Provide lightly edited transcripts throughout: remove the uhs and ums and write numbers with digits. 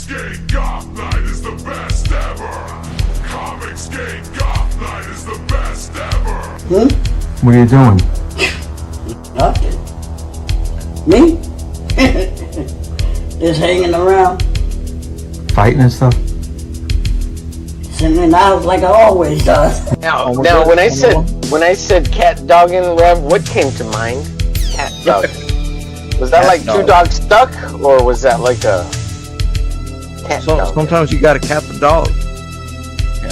Comixgate Goth Night is the best ever. Comixgate Goth Night is the best ever. What are you doing? Nothing. Me? Just hanging around. Fighting and stuff? Sitting in the house like I always does. Now, when I said cat dogging, Rev, what came to mind? Cat dogging. Was that like two dogs stuck, or was that like a cat dog? Sometimes you gotta cat the dog. Yeah.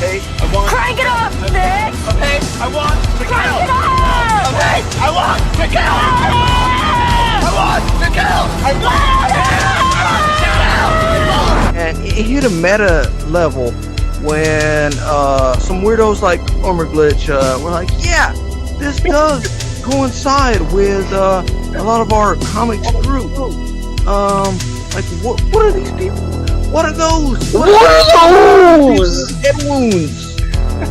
Hey, I want. Crank it up, Nick! Okay, I want to Crank kill. it up! Okay, I want to kill. I want to kill. I want to kill. And it hit a meta level when some weirdos like Armor Glitch were like, yeah, this does coincide with a lot of our comics group. Like, what are these people? What are those? What are those? Head wounds.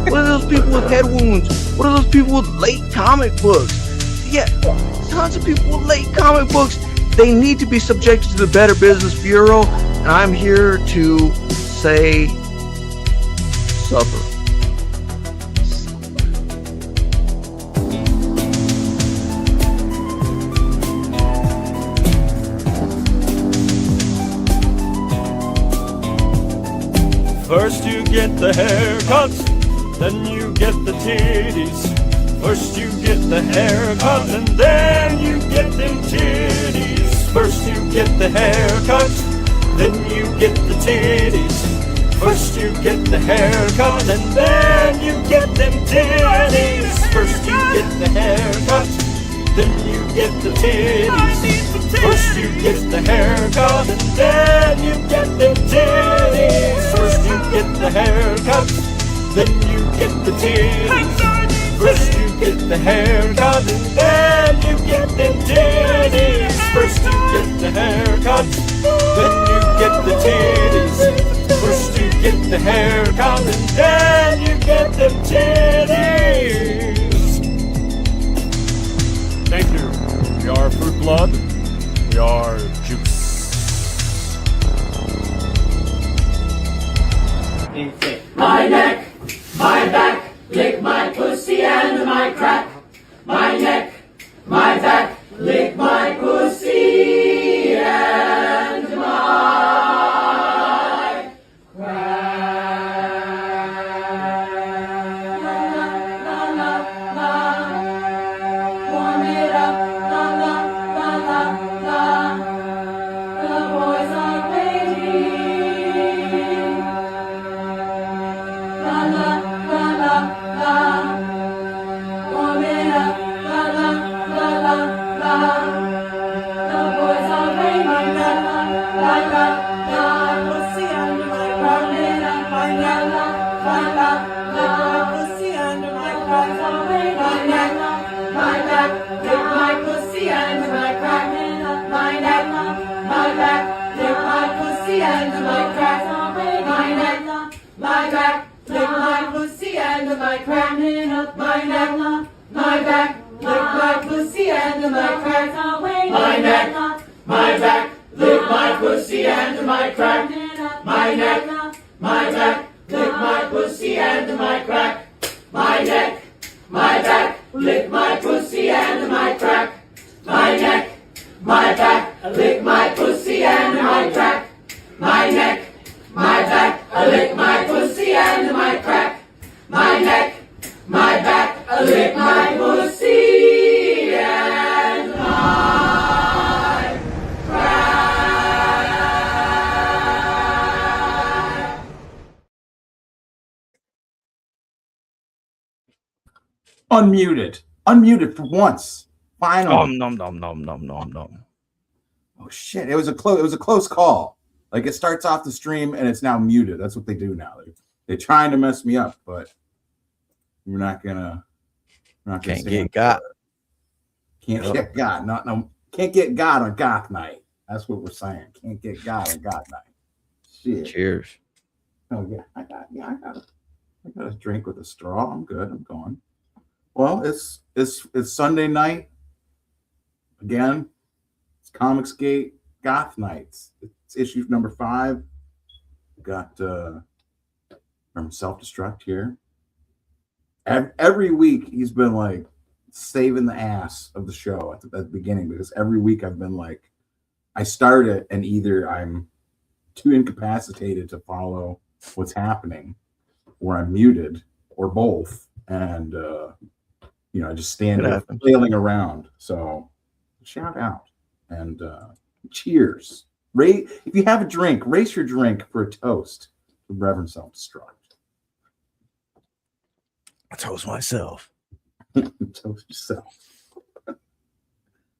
What are those people with head wounds? What are those people with late comic books? Yeah, tons of people with late comic books. They need to be subjected to the Better Business Bureau, and I'm here to say, suffer. First you get the haircuts, then you get the titties. First you get the haircuts, and then you get them titties. First you get the haircuts, then you get the titties. First you get the haircuts, and then you get them titties. First you get the haircuts, then you get the titties. First you get the haircut, and then you get them titties. First you get the haircut, then you get the titties. First you get the haircut, and then you get them titties. First you get the haircut, then you get the titties. First you get the haircut, and then you get them titties. Thank you. We are Fruit Blood. We are Juice. My neck, my back, lick my pussy and my crack. My neck, my back, lick my pussy and my crack. La la la la, warm it up. La la la la la, the boys are waiting. La la la la la, warm it up. La la la la la, the boys are waiting. La la la la, pussy under my crack. My neck, la la la, pussy under my crack. My neck, my back, lick my pussy under my crack. My neck, my back, lick my pussy under my crack. My neck, my back, lick my pussy under my crack. My neck, my back, lick my pussy under my crack. My neck, my back, lick my pussy under my crack. My neck, my back, lick my pussy under my crack. My neck, my back, lick my pussy under my crack. My neck, my back, lick my pussy under my crack. My neck, my back, lick my pussy under my crack. My neck, my back, lick my pussy and my crack. Unmuted for once. Finally. Nom. Oh shit! It was a close call. Like, it starts off the stream and it's now muted. That's what they do now. They're trying to mess me up, but we're not gonna. Can't get got. Can't get got. Can't get got on Goth Night. That's what we're saying. Can't get got on Goth Night. Shit. Cheers. Oh yeah, I got a drink with a straw. I'm good. I'm going. Well, it's Sunday night. Again, it's Comixgate Goth Nights. It's issue number 5. Got from Self-Destruct here. Every week he's been like saving the ass of the show at the beginning, because every week I've been like, I start it and either I'm too incapacitated to follow what's happening, or I'm muted, or both, and I just stand there flailing around. So shout out and cheers. If you have a drink, raise your drink for a toast to Reverend Self-Destruct. I toast myself. Toast yourself.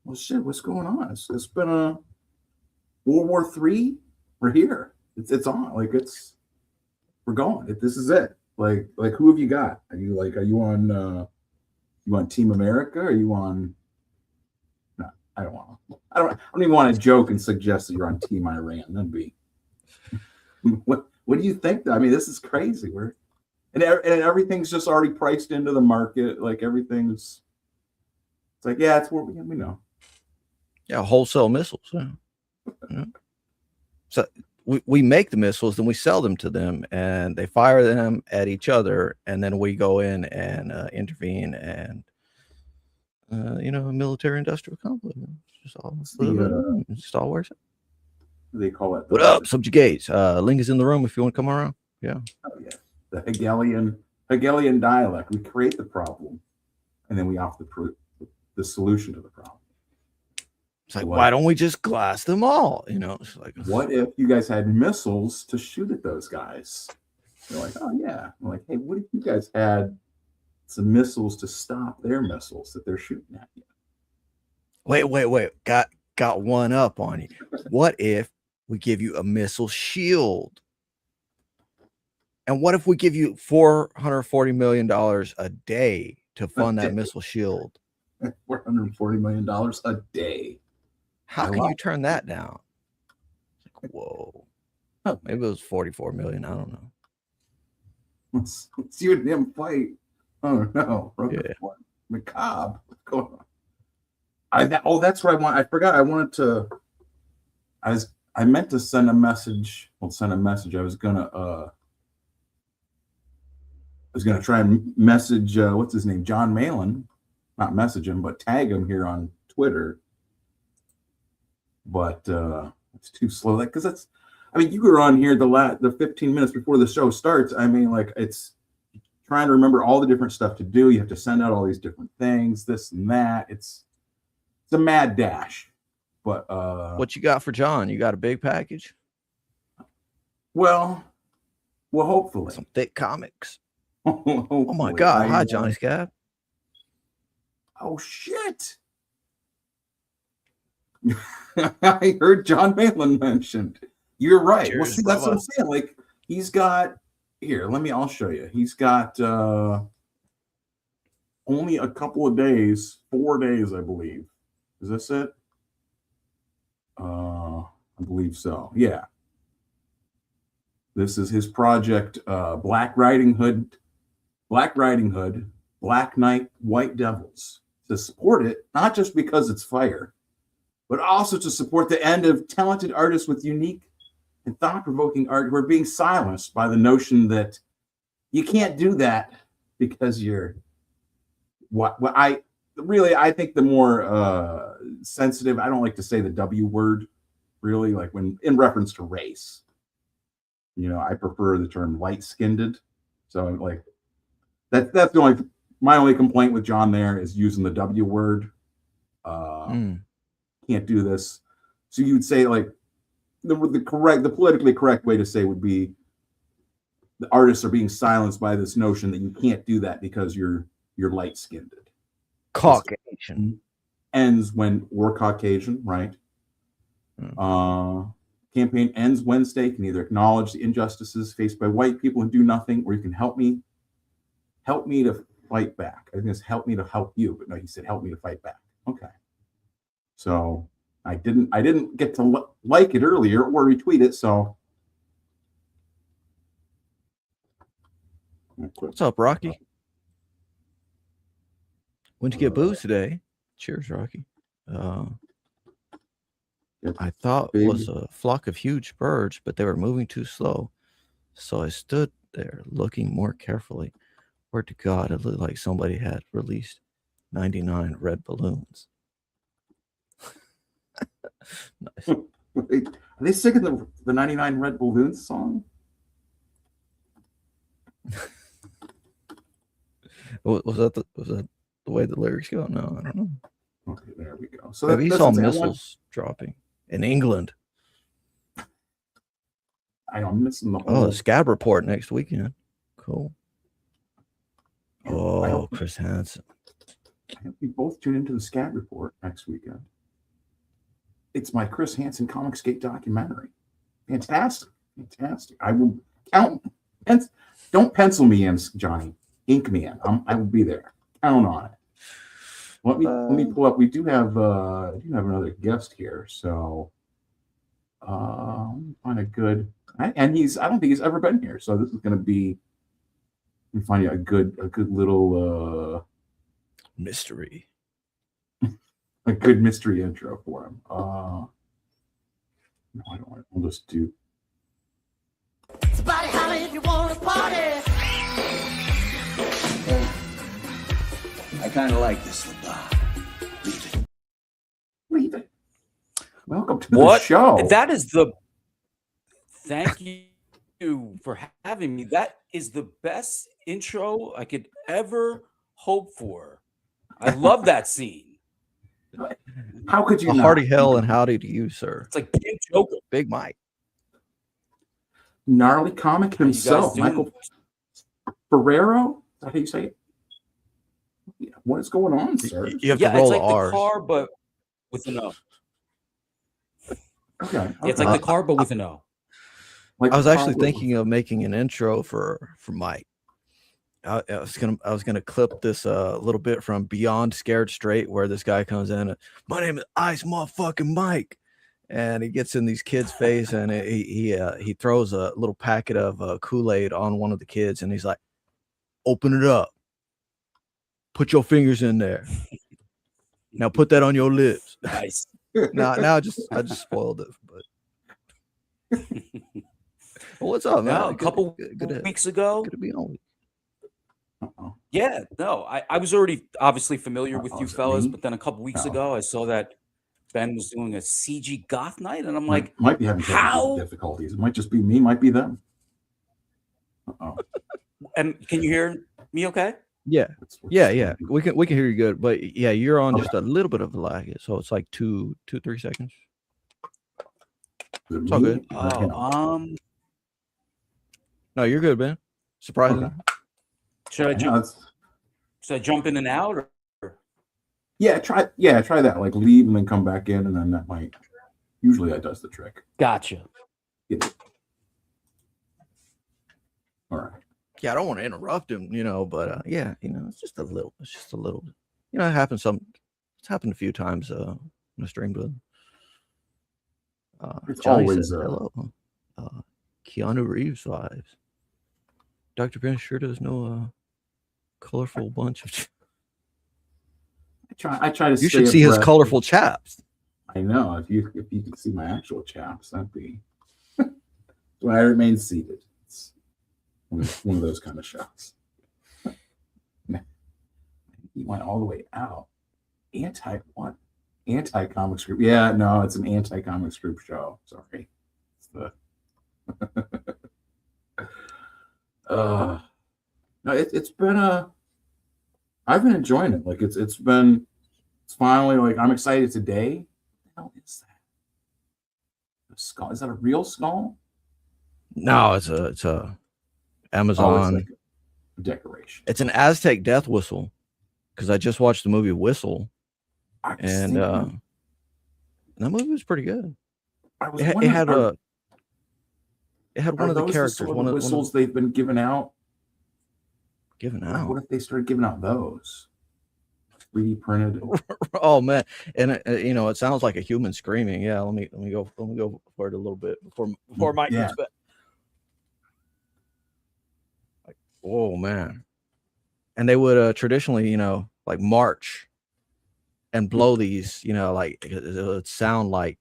Well, shit, what's going on? It's been a World War III. We're here. It's on. Like we're going. This is it. Like who have you got? Are you on Team America? Are you on? No, I don't even want to joke and suggest that you're on Team Iran. That'd be. What do you think? I mean, this is crazy. And everything's just already priced into the market. Like everything's. It's like, yeah, it's what we know. Yeah, wholesale missiles. Yeah. So we make the missiles, then we sell them to them, and they fire them at each other, and then we go in and intervene, and a military-industrial complex. It's just all works. They call it. What up, subjugate? Link is in the room if you want to come around. Yeah. Oh yeah, the Hegelian dialect. We create the problem, and then we offer the solution to the problem. It's like, why don't we just glass them all? It's like, what if you guys had missiles to shoot at those guys? They're like, oh yeah. I'm like, hey, what if you guys had some missiles to stop their missiles that they're shooting at you? Wait. Got one up on you. What if we give you a missile shield? And what if we give you $440 million a day to fund that missile shield? $440 million a day. How can you turn that down? It's like, whoa. Maybe it was 44 million. I don't know. Let's you and him fight. Oh no. Yeah. Macabre. What's going on? That's what I want. I forgot. I meant to send a message. I was gonna try and message what's his name? John Malin. Not message him, but tag him here on Twitter. But it's too slow. You were on here the 15 minutes before the show starts. I mean, like, it's trying to remember all the different stuff to do. You have to send out all these different things, this and that. It's a mad dash. But what you got for John? You got a big package? Well, hopefully. Some thick comics. Oh my God. Hi, Johnny Scab. Oh shit. I heard John Malin mentioned. You're right. Cheers, well, see, that's what I'm saying. Like, he's got here. I'll show you. He's got only a couple of days, 4 days, I believe. Is this it? I believe so. Yeah. This is his project, Black Riding Hood, Black Knight, White Devils. To support it, not just because it's fire, but also to support the end of talented artists with unique and thought-provoking art who are being silenced by the notion that you can't do that because you're I think the more sensitive, I don't like to say the W word, really, like when in reference to race. I prefer the term light-skinned. So like that's my only complaint with John there is using the W word. Can't do this. So you would say, like, the politically correct way to say would be the artists are being silenced by this notion that you can't do that because you're light-skinned. Caucasian. Ends when we're Caucasian, right? Campaign ends Wednesday. Can either acknowledge the injustices faced by white people who do nothing, or you can help me to fight back. I think it's help me to help you, but no, he said help me to fight back. Okay. So I didn't get to like it earlier or retweet it. So what's up, Rocky? Went to get booze today. Cheers, Rocky. I thought Big. was a flock of huge birds, but they were moving too slow. So I stood there looking more carefully. Word to God, it looked like somebody had released 99 red balloons. Nice. Wait, are they singing the 99 Red Balloons song? Was that the way the lyrics go? No, I don't know. Okay, there we go. So Maybe you that's saw insane. missiles dropping in England. I'm missing the whole. Oh, the Scab report next weekend. Cool. I Oh, hope- Chris Hansen. I hope we both tune into the Scat Report next weekend. It's my Chris Hansen Comicsgate documentary. Fantastic. Fantastic. I will count. Don't pencil me in, Johnny. Ink me in. I will be there. Count on it. Let me pull up. We do have another guest here, so find a good. And I don't think he's ever been here, so this is going to be. We find you a good little mystery. A good mystery intro for him. No, I don't want to. We'll just do. Somebody holler if you want to party. I kind of like this football. Leave it. Welcome to the show. That is the. Thank you for having me. That is the best intro I could ever hope for. I love that scene. How could you? A hearty hell and howdy to you, sir. It's like Big Joker, Big Mike, gnarly comic himself, Michael Ferrero. Is that how you say it? Yeah. What is going on, sir? You have to roll it's like R's. the car, but with an O. Okay. It's like the car, but with an O. Like I was actually thinking of making an intro for Mike. I was gonna clip this little bit from Beyond Scared Straight, where this guy comes in. My name is Ice Motherfucking Mike, and he gets in these kids' face, and he throws a little packet of Kool-Aid on one of the kids, and he's like, "Open it up. Put your fingers in there. Now put that on your lips." Nice. now I just spoiled it, but. Well, what's up, man? No, a couple weeks ago. Good to be on. Yeah, no, I was already obviously familiar with you fellas, but then a couple weeks ago, I saw that Ben was doing a CG Goth Night, and I'm like, might be having technical difficulties. It might just be me, might be them. And can you hear me okay? Yeah. We can hear you good, but yeah, you're on just a little bit of a lag, so it's like 3 seconds. It's all good. No, you're good, man. Surprisingly. Should I jump in and out? Or? Yeah, try that. Like leave and then come back in, and then that might. Usually that does the trick. Gotcha. All right. Yeah, I don't want to interrupt him, but yeah, it's just a little. It happens it's happened a few times when I streamed with him. It's Johnny always said, hello. Keanu Reeves vibes. Dr. Ben sure does know colorful bunch of. I try to. You should see his colorful chaps. I know. If you could see my actual chaps, that'd be. When I remain seated, it's one of those kind of shots. He went all the way out. Anti-comics group. Yeah, no, it's an anti-comics group show. Sorry. It's the. No, it's been I've been enjoying it. Like it's finally like I'm excited today. What the hell is that? A skull? Is that a real skull? No, it's a Amazon like a decoration. It's an Aztec Death Whistle, because I just watched the movie Whistle, and that movie was pretty good. It had one of the characters. One of the whistles they've been giving out. What if they started giving out those 3D printed? Oh man, and it sounds like a human screaming. Yeah, let me go for it a little bit before Mike gets back. Like, oh man, and they would traditionally, like march and blow these, like it would sound like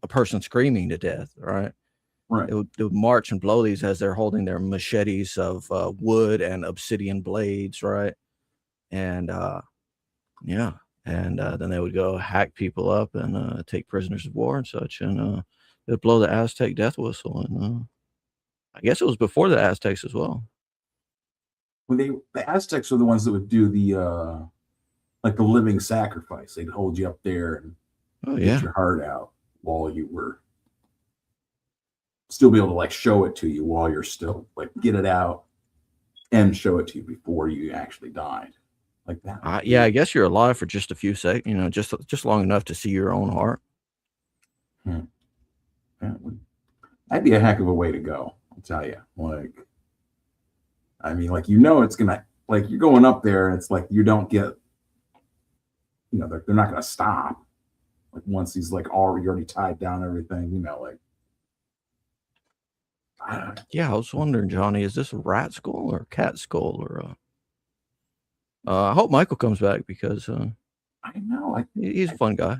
a person screaming to death, right? Right. They would march and blow these as they're holding their machetes of wood and obsidian blades, right? And yeah, and then they would go hack people up and take prisoners of war and such, and they'd blow the Aztec Death Whistle, and I guess it was before the Aztecs as well. When the Aztecs are the ones that would do the like the living sacrifice. They'd hold you up there and get your heart out while you were still be able to like show it to you while you're still like get it out and show it to you before you actually died. Like that. Yeah, I guess you're alive for just a few seconds, you know, just long enough to see your own heart. Yeah, that'd be a heck of a way to go, I'll tell you. Like, I mean, like, you know, it's gonna, like, you're going up there and it's like you don't get, you know, they're not gonna stop. Like once he's like already tied down everything, you know, like. Yeah, I was wondering, Johnny, is this a rat skull or a cat skull or I hope Michael comes back because I know he's a fun guy.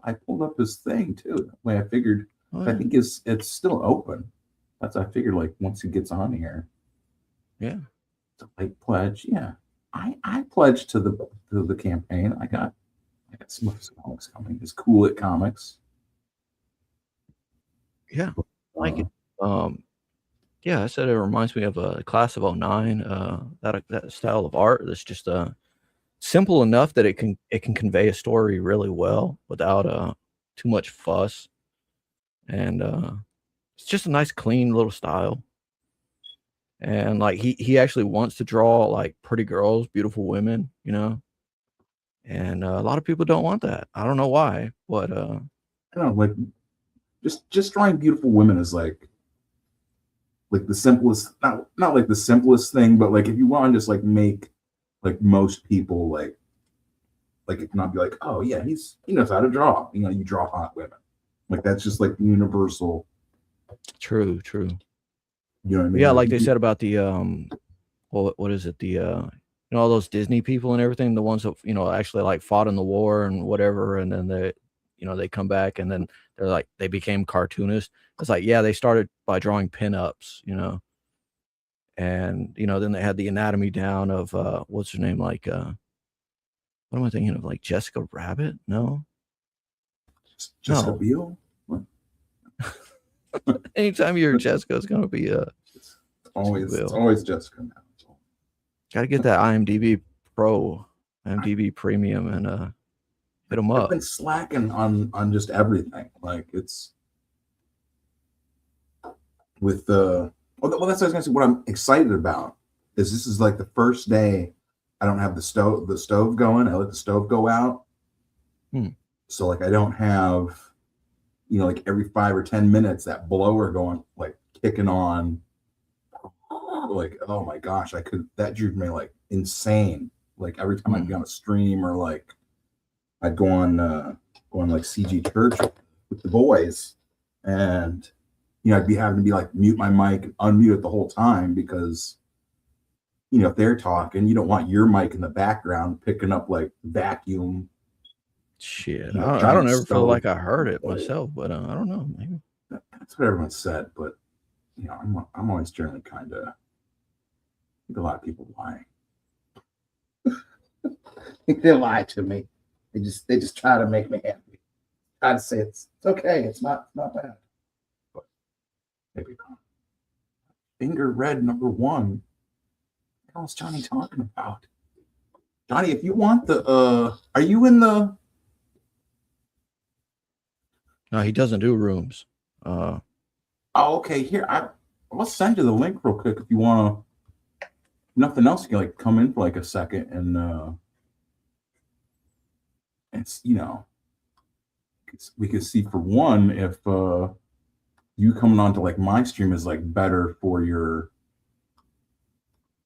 I pulled up his thing too. That way I figured I think it's still open. That's I figured like once he gets on here. Yeah. It's a late pledge. Yeah. I pledged to the campaign. I got some of his comics coming. It's cool at Comix. Yeah. Like it. Yeah, I said it reminds me of a class of 09. That style of art that's just simple enough that it can convey a story really well without too much fuss, and it's just a nice clean little style. And like he actually wants to draw like pretty girls, beautiful women, you know, and a lot of people don't want that. I don't know why, but I don't know, like just drawing beautiful women is like the simplest, not like the simplest thing, but like if you want to just like make like most people like it not be like, oh yeah, he knows how to draw, you know, you draw hot women, like that's just like universal. True. You know what I mean? Yeah, like they said about the what is it, the you know, all those Disney people and everything, the ones that, you know, actually like fought in the war and whatever, and then they, you know, they come back and then they're like they became cartoonists. It's like, yeah, they started by drawing pinups, you know, and you know, then they had the anatomy down of what's her name, like what am I thinking of, like Jessica Rabbit? No, Jessica Biel. What? Anytime you're Jessica, it's gonna be it's always Jessica now. Gotta get that IMDb Pro, IMDb Premium, and hit them up. I've been slacking on just everything. Like it's with the well, that's what I was gonna say. What I'm excited about is this is like the first day I don't have the stove going. I let the stove go out. So like I don't have, you know, like every 5 or 10 minutes that blower going, like kicking on. Like, oh my gosh, that drove me like insane. Like every time I'd be on a stream or like I'd go on like CG Church with the boys, and you know, I'd be having to be like mute my mic and unmute it the whole time because, you know, if they're talking, you don't want your mic in the background picking up like vacuum. Shit, you know, I don't ever feel like I heard it myself, but I don't know. Maybe that's what everyone said, but you know, I'm always generally kind of. I think a lot of people lie. I think they lie to me. They just try to make me happy. Try to say it's okay. It's not bad. But maybe not. Finger red number 1. What the hell is Johnny talking about? Johnny, if you want the are you in the? No, he doesn't do rooms. Oh, okay. Here, I'll send you the link real quick if you want to. Nothing else, you can like come in for like a second and it's, you know, we could see for one if you coming on to like my stream is like better for your,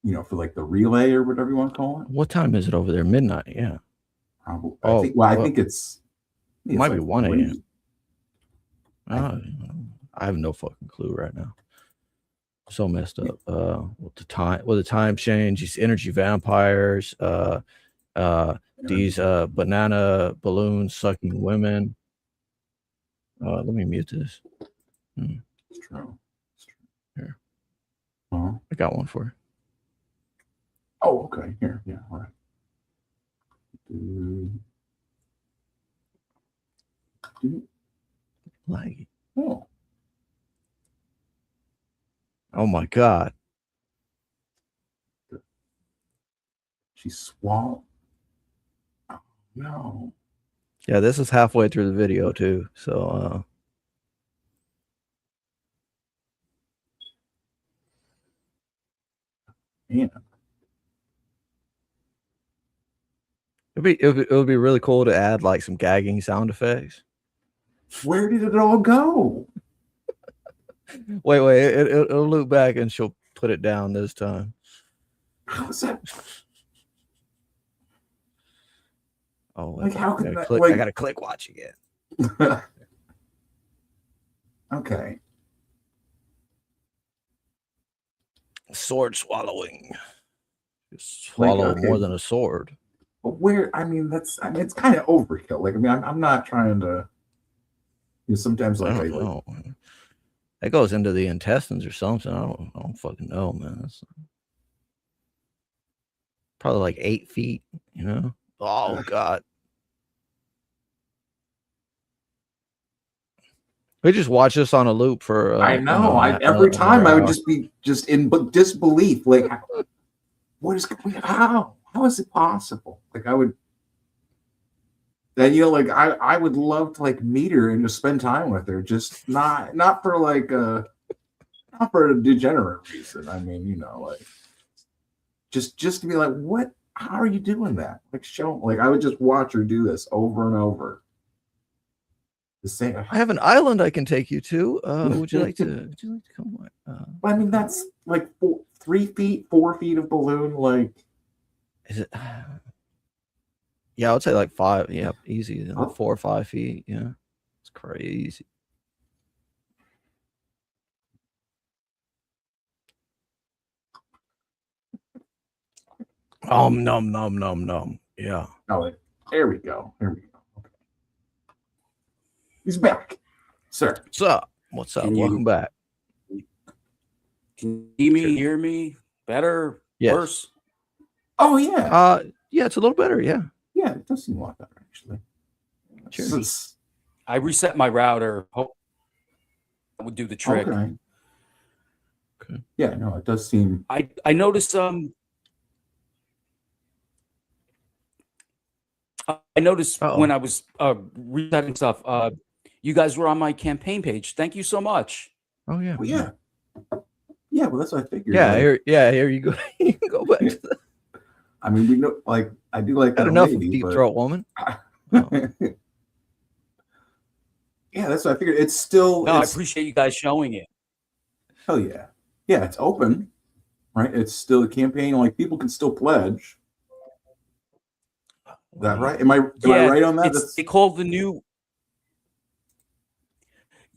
you know, for like the relay or whatever you want to call it. What time is it over there? Midnight, yeah. Probably. I think it's it might be 1 a.m. I have no fucking clue right now. So messed up. With the time change, these energy vampires, these banana balloon sucking women. Let me mute this. It's true. Here. Uh-huh. I got one for you. Oh, okay. Here, yeah, all right. Like, Oh. Oh my God. She swallowed. Oh, no. Yeah, this is halfway through the video too. So Yeah. it would be really cool to add like some gagging sound effects. Where did it all go? Wait, it'll loop back and she'll put it down this time. How's that? Oh, Like, how could that, I gotta click watch again. Okay. Sword swallowing. Swallow more than a sword. But where? I mean, it's kind of overkill. Like, I mean, I'm not trying to. You know, sometimes like I don't know. That goes into the intestines or something. I don't fucking know, man. That's probably like 8 feet. You know? Oh God. We just watch this on a loop for. I know. Every time I would just be in disbelief. Like, what is? How is it possible? Like, I would. Then like I would love to like meet her and just spend time with her. Just not for like not for a degenerate reason. I mean, like just to be like, what? How are you doing that? Like, I would just watch her do this over and over. The same. I have an island I can take you to. Would you like to come? I mean, that's like 3 feet, 4 feet of balloon. Like, is it? Yeah, I would say like 5. Yeah, easy. 4 or 5 feet. Yeah, it's crazy. Nom. Yeah. Oh, there we go. Okay. He's back, sir. What's up? What's up? Welcome back. Can you hear me better? Yes. Worse? Oh yeah. Yeah, it's a little better. Yeah. Yeah, it does seem a lot better actually. Cheers. I reset my router. Hope that would do the trick. Okay. Yeah, no, it does seem. I noticed when I was resetting stuff, you guys were on my campaign page. Thank you so much. Oh yeah. Well, yeah. Yeah, well, that's what I figured. Yeah, like, here you go. You can go back to that. I mean, we know, like, I do like Got that enough lady, of Deep but... Throat Woman. Yeah, that's what I figured. It's still. No, I appreciate you guys showing it. Hell yeah. Yeah, it's open, right? It's still a campaign. Like, people can still pledge. Is that right? Am I right on that? They called the new.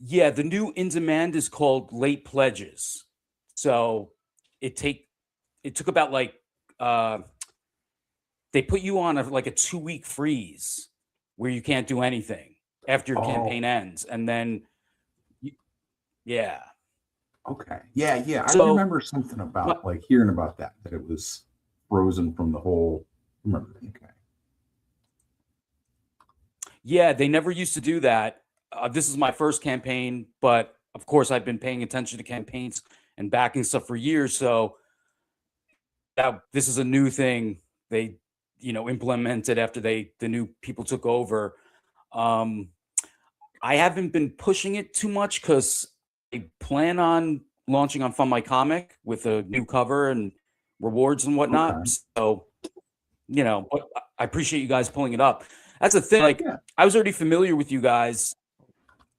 Yeah, the new in demand is called late pledges. So it took about like they put you on a 2-week freeze where you can't do anything after your campaign ends, and then yeah. Okay. Yeah. So, I remember something about like hearing about that it was frozen from the whole. Remember? Okay. Yeah, they never used to do that. This is my first campaign, but of course I've been paying attention to campaigns and backing stuff for years. So this is a new thing they, implemented after the new people took over. I haven't been pushing it too much because I plan on launching on Fund My Comic with a new cover and rewards and whatnot. Okay. So, but I appreciate you guys pulling it up. That's the thing. Like, I was already familiar with you guys,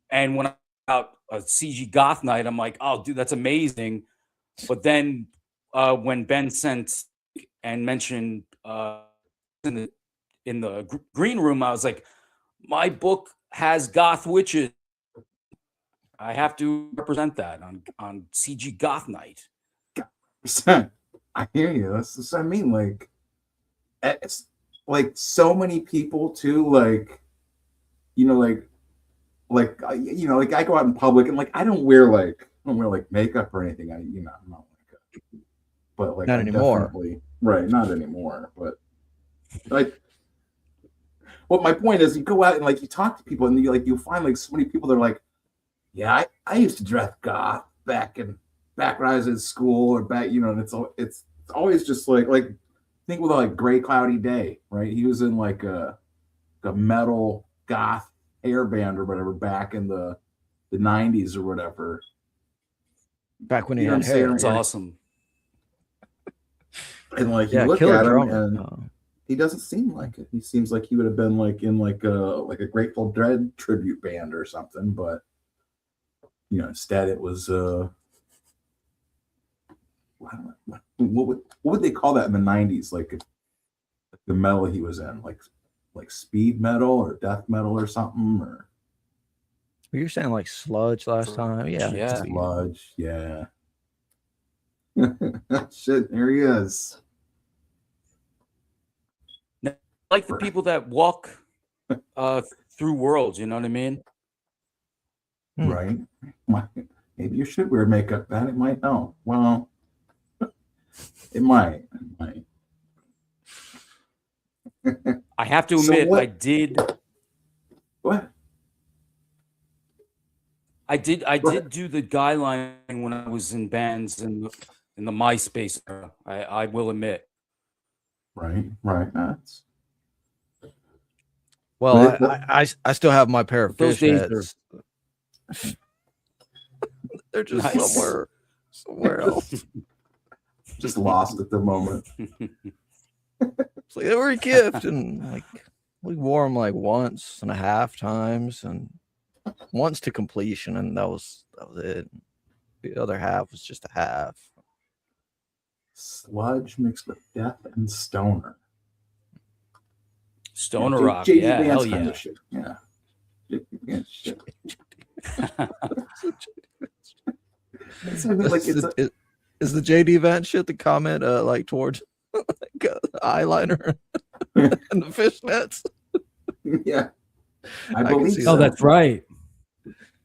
and when I got a CG Goth Night, I'm like, oh, dude, that's amazing. But then when Ben sent and mentioned in the green room, I was like, my book has goth witches. I have to represent that on CG Goth Night. I hear you. That's I mean, like, it's like so many people too, like like you know, like I go out in public and like I don't wear makeup or anything. I'm not like but like Not I anymore. definitely right, not anymore. But like, well, my point is, you go out and like you talk to people and you find like so many people that are like, yeah, I used to dress goth back when I was in school or back, and it's always just like think with like Gray Cloudy Day, right? He was in like a metal goth hair band or whatever back in the 90s or whatever. Back when he You know had what I'm saying? hair. It's awesome. And like Yeah, you look killer at him drummer. and he doesn't seem like it. He seems like he would have been like in like a Grateful Dead tribute band or something, but instead it was what would they call that in the 90s? Like the metal he was in, like speed metal or death metal or something, or You were saying like sludge last time. Yeah. sludge, yeah. Shit, there he is. Like the people that walk through worlds, you know what I mean? Right. Maybe you should wear makeup. Then it might. Oh, well, it might. I have to So admit, what- I did. What? I did do the guy line when I was in bands in the MySpace era. I will admit. Right. That's Well, But I still have my pair of Those days are- fishnets. They're just Nice. somewhere else. just lost at the moment. It's like they were a gift, and like we wore them like once and a half times, and once to completion, and that was it. The other half was just a half. Sludge mixed with death and stoner. Stoner J- rock, J.D. yeah, Vance hell kind yeah. of shit. Yeah. Shit. It's like it's Is the JD Vance shit the comment like towards like, eyeliner and the fishnets? yeah. I can believe see so. that. That's right.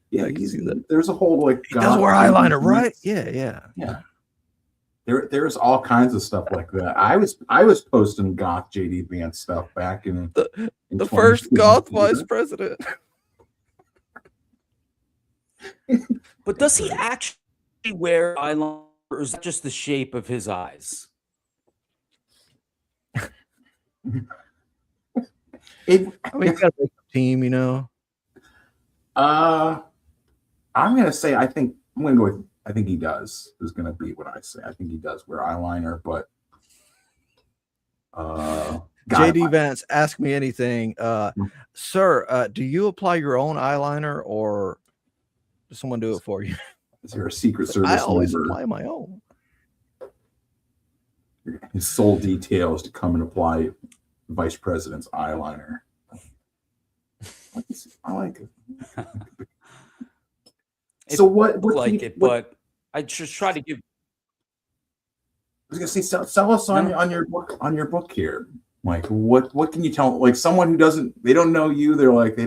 Yeah, I can see that. there's a whole like He does wear eyeliner, right? Yeah. There's all kinds of stuff like that. I was posting goth JD Vance stuff back in The first goth vice president. But does he actually wear eyeliner, or is that just the shape of his eyes? I mean, you got a team, I'm gonna say I think he does is gonna be what I say. I think he does wear eyeliner, but JD Vance, ask me anything. Sir, do you apply your own eyeliner or does someone do it for you? Is there a Secret Service I always member? apply my own. His sole detail is to come and apply the vice president's eyeliner. I like it. So what like can you- it, what- but I just try to give. I was gonna say, sell us on your book here, Mike. What can you tell like someone who they don't know you? They're like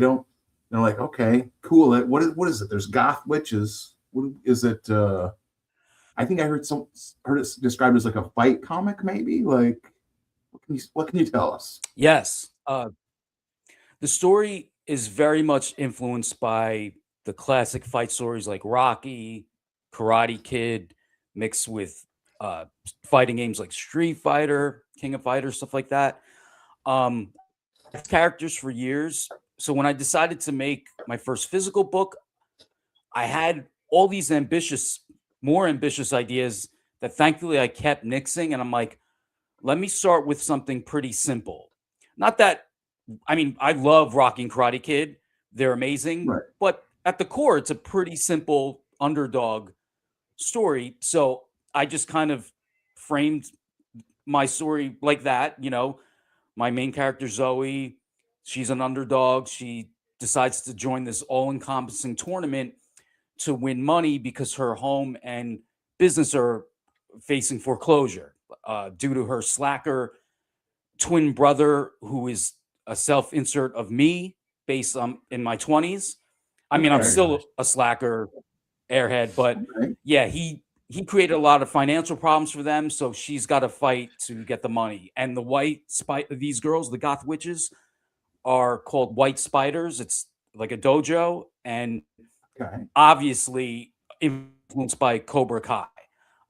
okay, cool. What is it? There's goth witches. What is it? I think I heard it described as like a fight comic, maybe. Like, what can you tell us? Yes, the story is very much influenced by the classic fight stories like Rocky, Karate Kid, mixed with fighting games like Street Fighter, King of Fighters, stuff like that. Characters for years. So when I decided to make my first physical book, I had all these more ambitious ideas that thankfully I kept nixing. And I'm like, let me start with something pretty simple. Not that, I mean, I love Rocky and Karate Kid. They're amazing. Right. But at the core, it's a pretty simple underdog story. So I just kind of framed my story like that. My main character, Zoe, she's an underdog. She decides to join this all-encompassing tournament to win money because her home and business are facing foreclosure due to her slacker twin brother, who is a self-insert of me based in my 20s. I mean, I'm Okay. still a slacker airhead, but Okay. yeah, he created a lot of financial problems for them, so she's got to fight to get the money. And the these girls, the goth witches, are called White Spiders. It's like a dojo, and Okay. obviously influenced by Cobra Kai,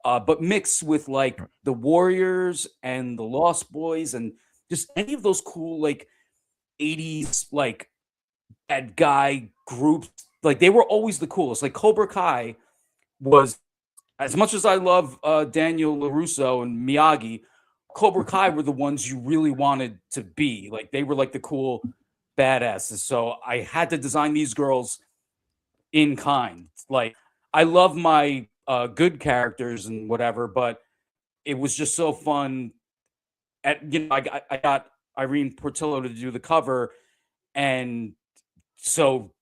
but mixed with like the Warriors and the Lost Boys and just any of those cool like 80s like bad guy groups. Like they were always the coolest. Like Cobra Kai was, as much as I love Daniel LaRusso and Miyagi, Cobra Kai were the ones you really wanted to be. Like they were like the cool badasses. So I had to design these girls in kind. Like I love my good characters and whatever, but it was just so fun. I got Irene Portillo to do the cover, and so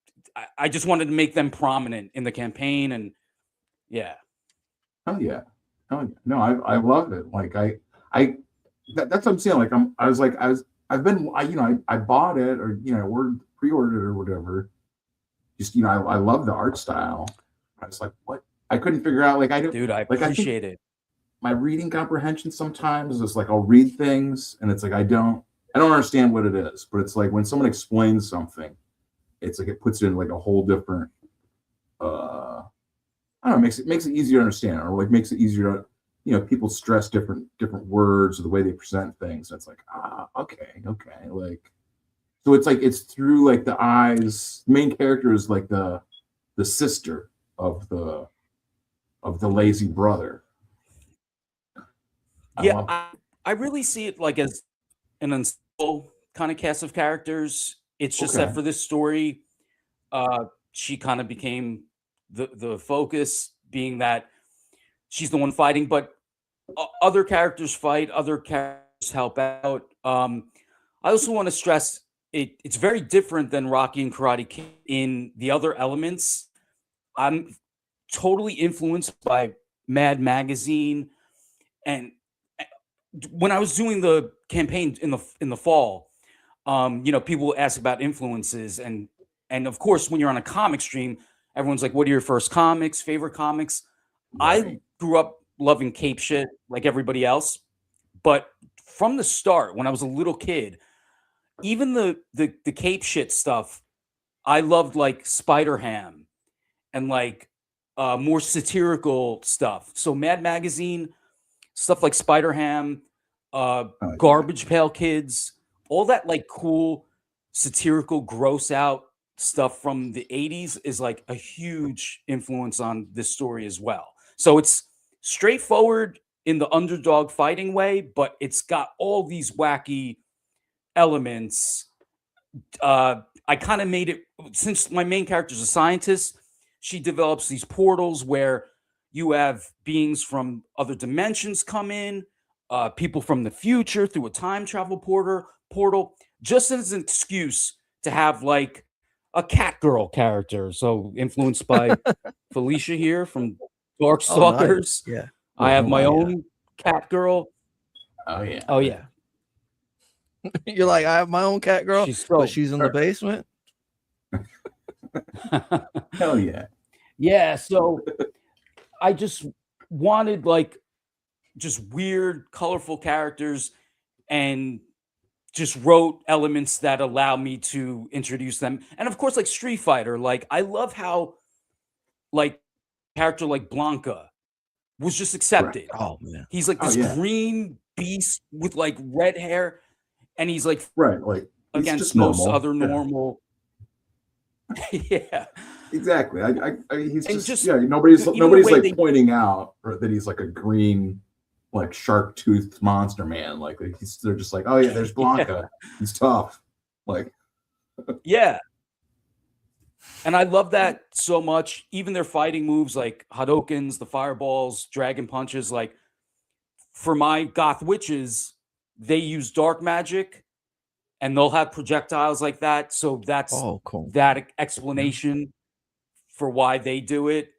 I just wanted to make them prominent in the campaign, and yeah. Oh yeah. Oh yeah. No, I love it. Like that's what I'm saying. Like I bought it or or pre-ordered or whatever. Just I love the art style. I was like, what? I couldn't figure out. Like I don't. Dude, I like, appreciate it. My reading comprehension sometimes is like I'll read things and it's like I don't understand what it is, but it's like when someone explains something, it's like it puts it in like a whole different. I don't know, makes it easier to understand, or like makes it easier to people stress different words or the way they present things. It's like okay, like so it's like it's through like the eyes. The main character is like the sister of the lazy brother. I really see it like as an ensemble kind of cast of characters. It's just that for this story, she kind of became the focus, being that she's the one fighting, but other characters fight, other characters help out. I also want to stress it's very different than Rocky and Karate Kid in the other elements. I'm totally influenced by Mad Magazine, and when I was doing the campaign in the fall, people ask about influences, and of course, when you're on a comic stream, everyone's like, "What are your first comics? Favorite comics?" Right. I grew up loving cape shit like everybody else, but from the start, when I was a little kid, even the cape shit stuff, I loved like Spider Ham and like more satirical stuff. So Mad Magazine, stuff like Spider Ham, Garbage Pail Kids, all that like cool satirical gross out stuff from the 80s is like a huge influence on this story as well. So it's straightforward in the underdog fighting way, but it's got all these wacky elements. I kind of made it, since my main character is a scientist, she develops these portals where you have beings from other dimensions come in, people from the future through a time travel portal, just as an excuse to have like a cat girl character. So influenced by Felicia here from Darkstalkers. Nice. Yeah. I have my own cat girl. Oh yeah. Oh yeah. You're like, I have my own cat girl, but she's in the basement. Hell yeah. Yeah. So I just wanted like just weird, colorful characters, and just wrote elements that allow me to introduce them. And of course, like Street Fighter, like I love how like character like Blanca was just accepted. Right. Oh man. He's like this green beast with like red hair, and he's like like against most other normal. Yeah. Exactly. He's just nobody's like they pointing out that he's like a green, like shark toothed monster man. Like they're just like, oh yeah, there's Blanca. He's tough. Like yeah. And I love that so much. Even their fighting moves like Hadokens, the fireballs, dragon punches, like for my goth witches, they use dark magic and they'll have projectiles like that. So that's cool. That explanation for why they do it.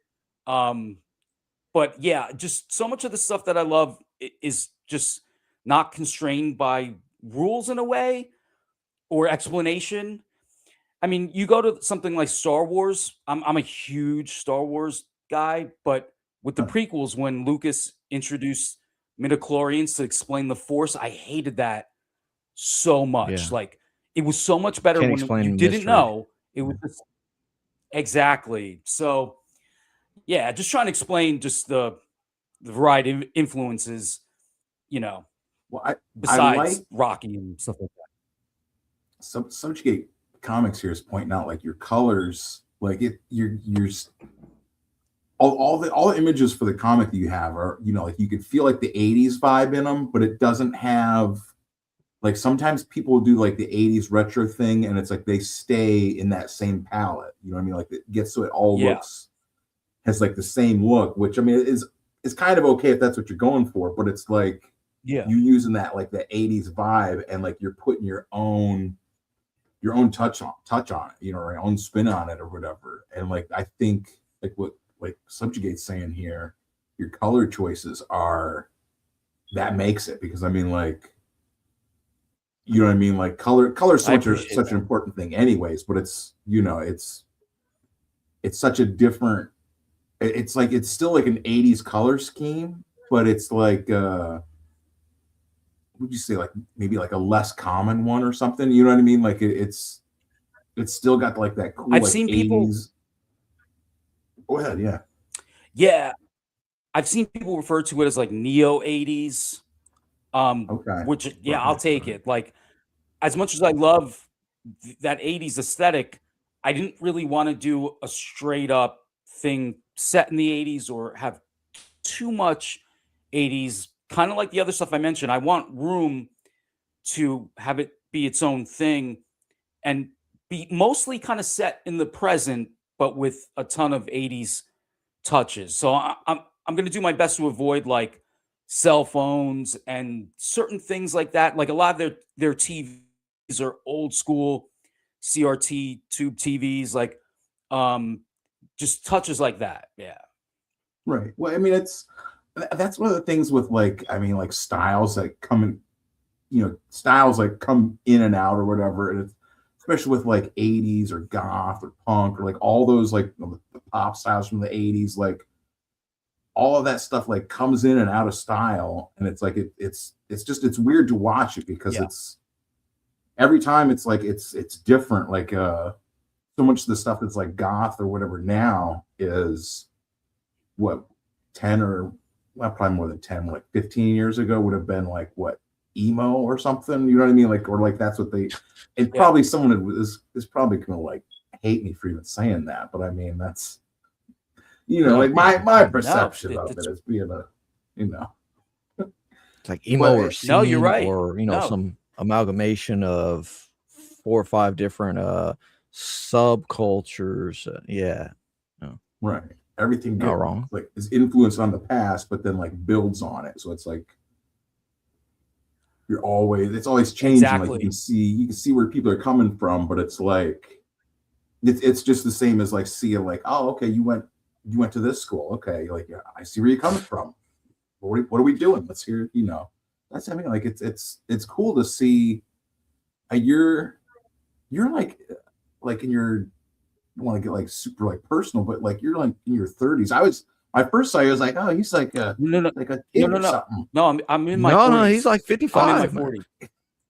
But yeah, just so much of the stuff that I love is just not constrained by rules in a way or explanation. I mean, you go to something like Star Wars. I'm a huge Star Wars guy, but with the prequels, when Lucas introduced midichlorians to explain the Force, I hated that so much. Yeah. Like, it was so much better Can't when explain you didn't mystery. know. It was exactly. So, yeah, just trying to explain just the variety of influences, you know, Well, I besides like Rocky and stuff like that. Subjugate Comics here is pointing out like your colors, like all the images for the comic that you have are, you know, like you could feel like the 80s vibe in them, but it doesn't have, like, sometimes people do like the 80s retro thing and it's like they stay in that same palette, you know what I mean? Like it gets so it all looks, has like the same look, which I mean is kind of okay if that's what you're going for, but it's like you using that like the 80s vibe and like you're putting your own touch on it, you know, or your own spin on it or whatever. And like I think like what like Subjugate's saying here, your color choices are that makes it, because I mean, like, you know what I mean, like color such an important thing anyways, but it's, you know, it's such a different, it's like it's still like an 80s color scheme, but it's like would you say like maybe like a less common one or something, you know what I mean? Like it's still got like that cool, I've like seen 80s people. Go ahead, yeah. Yeah, I've seen people refer to it as like neo 80s. Okay. Which I'll take it. Like, as much as I love that 80s aesthetic, I didn't really want to do a straight up thing set in the 80s or have too much 80s, kind of like the other stuff I mentioned. I want room to have it be its own thing and be mostly kind of set in the present, but with a ton of 80s touches. So I'm going to do my best to avoid like cell phones and certain things like that. Like a lot of their TVs are old school CRT tube TVs, like just touches like that. Yeah. Right. Well, I mean, that's one of the things with like, I mean, like styles that come in, you know, styles like come in and out or whatever. And it's especially with like 80s or goth or punk or like all those like the pop styles from the 80s, like all of that stuff like comes in and out of style. And it's like it's weird to watch it because it's every time it's like it's different. Like so much of the stuff that's like goth or whatever now is what 10 or well, probably more than 10, like 15 years ago would have been like what emo or something, you know what I mean? Like, or like that's what they, and probably someone is probably gonna like hate me for even saying that, but I mean that's, you know, like my perception of it as being a, you know, it's like emo or scene, you're right, or you know, some amalgamation of 4 or 5 different subcultures. Right. Everything not wrong. Like is influenced on the past, but then like builds on it. So it's like it's always changing. Exactly. Like you can see where people are coming from, but it's like it's just the same as like seeing like, oh, okay, you went to this school. Okay, like yeah, I see where you're coming from. What are we doing? Let's hear, you know. That's, I mean, like it's cool to see you're like in your, I don't want to get like super like personal, but like you're like in your 30s. My first saw you, I was like, oh, he's like a like a kid or something. No, I'm in my 40s. No, he's like 55. I'm in my 40s.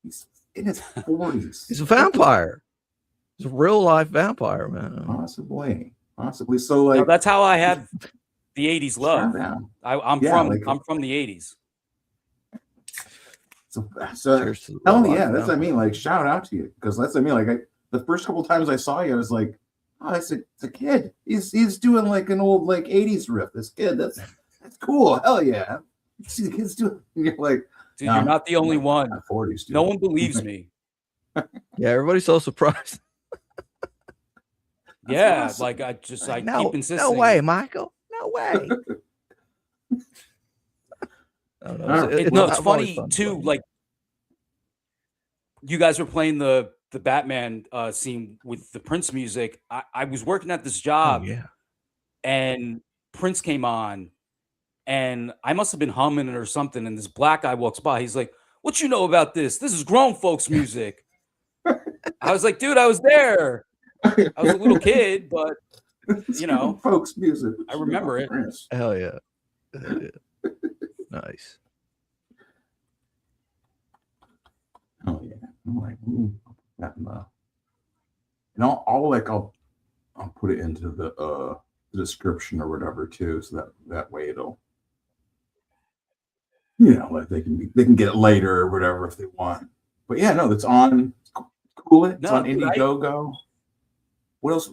He's in his 40s. He's a vampire. He's a real life vampire, man. Possibly. So like that's how I had the 80s love. I'm from the 80s. So tell me, that's what I mean. Like, shout out to you, because that's what I mean. Like, the first couple times I saw you, I was like, oh, it's a kid. He's doing like an old like 80s riff. This kid, that's cool. Hell yeah. You see the kids doing. You're like, dude, you're not the only one. 40s, dude. No one believes me. Yeah, everybody's so surprised. Yeah, awesome. Like I keep insisting. No way, Michael. No way. It's funny too. Like you guys were playing the Batman scene with the Prince music. I was working at this job, and Prince came on, and I must have been humming it or something. And this black guy walks by. He's like, "What you know about this? This is grown folks music." I was like, "Dude, I was there." I was a little kid, but you know, folks music. I remember it. Hell yeah. Hell yeah. Nice. Oh yeah. I'm like, ooh, that and I'll put it into the description or whatever too, so that way it'll, you know, like they can get it later or whatever if they want. But yeah, no, that's on Cool It. It's on Indiegogo. What else?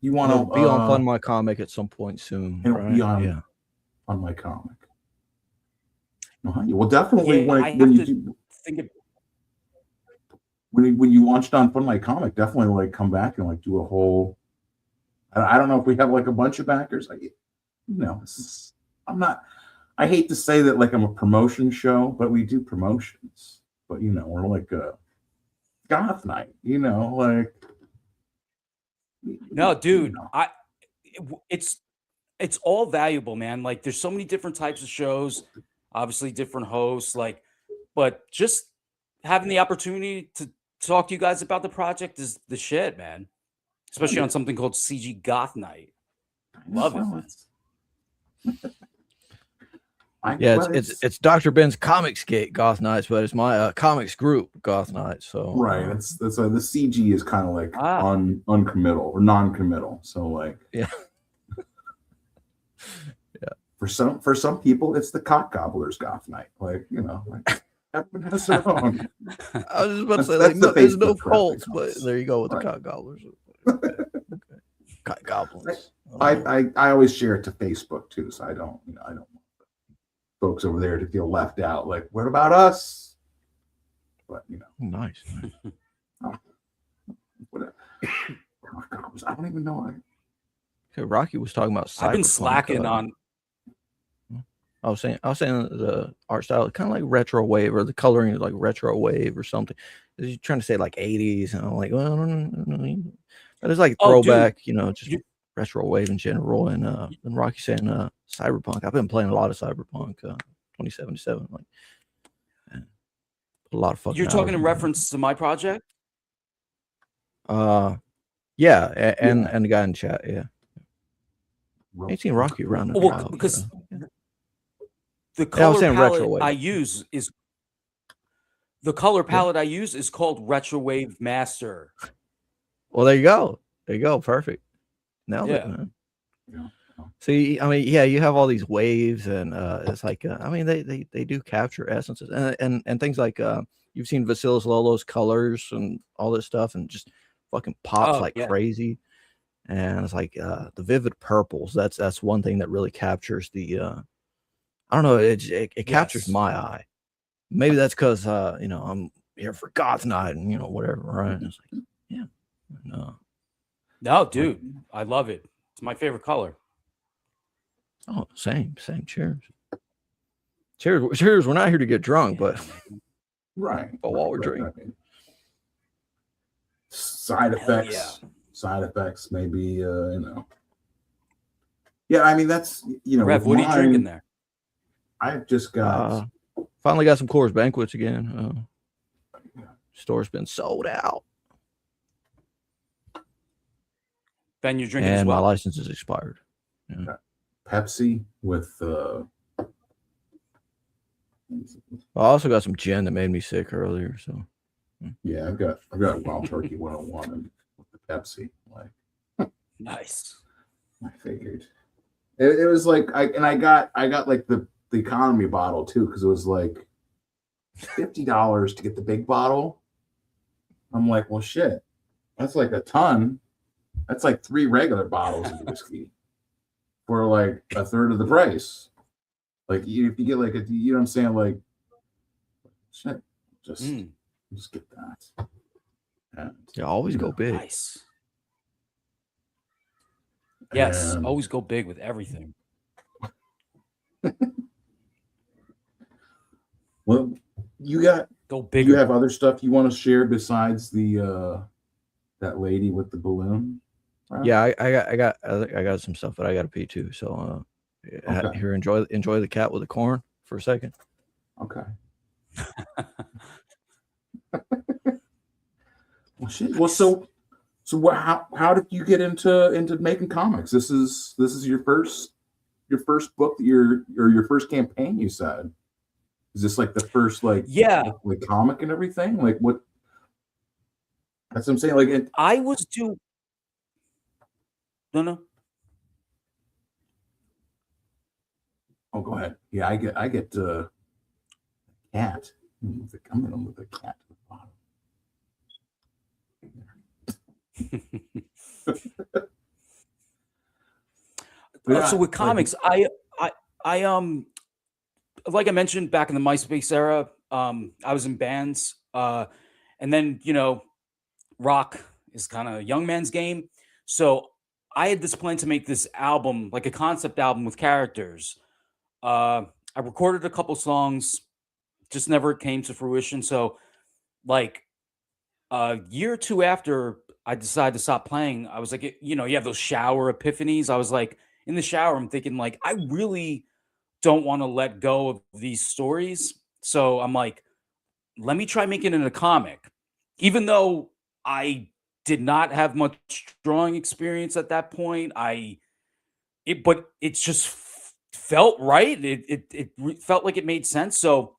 You want to be on Fund My Comic at some point soon? It'll right? be on My Comic. Well, definitely when you launched on Fund My Comic, definitely like come back and like do a whole. I don't know if we have like a bunch of backers. Like, you know, I hate to say that like I'm a promotion show, but we do promotions. But you know, we're like a Goth Night. You know, like. No, dude, it's all valuable, man. Like, there's so many different types of shows, obviously different hosts, like, but just having the opportunity to talk to you guys about the project is the shit, man. Especially on something called CG Goth Night. Love it, man. Yeah, it's Dr. Ben's Comics Gate Goth Nights, but it's my comics group Goth Nights. So right, that's the CG is kind of like uncommittal or non-committal. So like yeah. For some people, it's the Cock Gobblers Goth Night. Like, you know, like everyone has their own. I was just about to say like there's no cults, but there you go with the Cock Gobblers. Okay. Cock Goblins. I always share it to Facebook too, so I don't want folks over there to feel left out. Like, what about us? But you know, nice. I don't even know. Okay, Rocky was talking about cyberpunk. I've been slacking on. I was saying the art style is kind of like retro wave, or the coloring is like retro wave or something. You're trying to say like 80s, and I'm like, well, no. But it's like throwback, you know, just retro wave in general. And Rocky saying cyberpunk. I've been playing a lot of cyberpunk 2077. Like, man, a lot of fucking. You're talking in reference to my project? Yeah, and the guy in chat, yeah. 18 Rocky around. Well, because the color palette I use is called Retro Wave Master. Well, there you go. Perfect. Nailed it, man. Yeah. See, I mean, yeah, you have all these waves, and it's like, I mean, they do capture essences, and things like you've seen Vasilis Lolo's colors and all this stuff, and just fucking pops crazy. And it's like the vivid purples. That's one thing that really captures the. I don't know. It captures my eye. Maybe that's because you know, I'm here for Goth Night and you know whatever, right? And it's like, yeah, no, dude, I love it. It's my favorite color. Oh, same. Cheers. We're not here to get drunk, but right. But while we're drinking, side effects, maybe you know. Yeah, I mean that's you know. Rev, what are you drinking there? I've just got finally got some Coors Banquets again. Store's been sold out. Ben, you're drinking and as well. My license is expired. Yeah. Pepsi with. I also got some gin that made me sick earlier. So. Yeah, I've got Wild Turkey 101 and the Pepsi. Like, nice. I figured it was like I got like the economy bottle too because it was like $50 to get the big bottle. I'm like, well, shit, that's like a ton. That's like 3 regular bottles of whiskey for like a third of the price. Like if you get like you know what I'm saying, like shit, just get that. And, yeah, always go big. Nice. Yes, always go big with everything. Well, go big. You have other stuff you want to share besides the that lady with the balloon? Right? Yeah, I got some stuff, but I got to pee too. So okay. Here, enjoy the cat with the corn for a second. Okay. Well, shit. Well, so So how did you get into making comics? This is your first book that your first campaign, you said. Is this like the first like comic and everything? Like what? That's what I'm saying. Like I was too. No. Oh, go ahead. Yeah, I get cat. I'm gonna move the cat to the bottom. So with comics, I like I mentioned back in the MySpace era, I was in bands, and then rock is kind of a young man's game. So I had this plan to make this album, like a concept album with characters. I recorded a couple songs, just never came to fruition. So like a year or two after I decided to stop playing, I was like, you have those shower epiphanies. I was like in the shower, I'm thinking like, I really don't want to let go of these stories. So I'm like, let me try making it a comic. Even though I did not have much drawing experience at that point, but it just felt right. It felt like it made sense. So,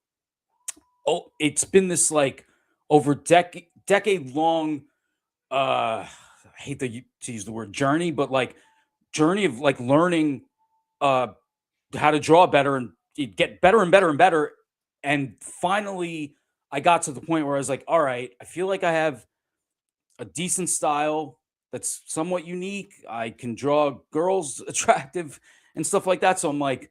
it's been this like over decade long. I hate to use the word journey, but like journey of like learning how to draw better and get better and better and better. And finally, I got to the point where I was like, all right, I feel like I have a decent style that's somewhat unique. I can draw girls attractive and stuff like that. So I'm like,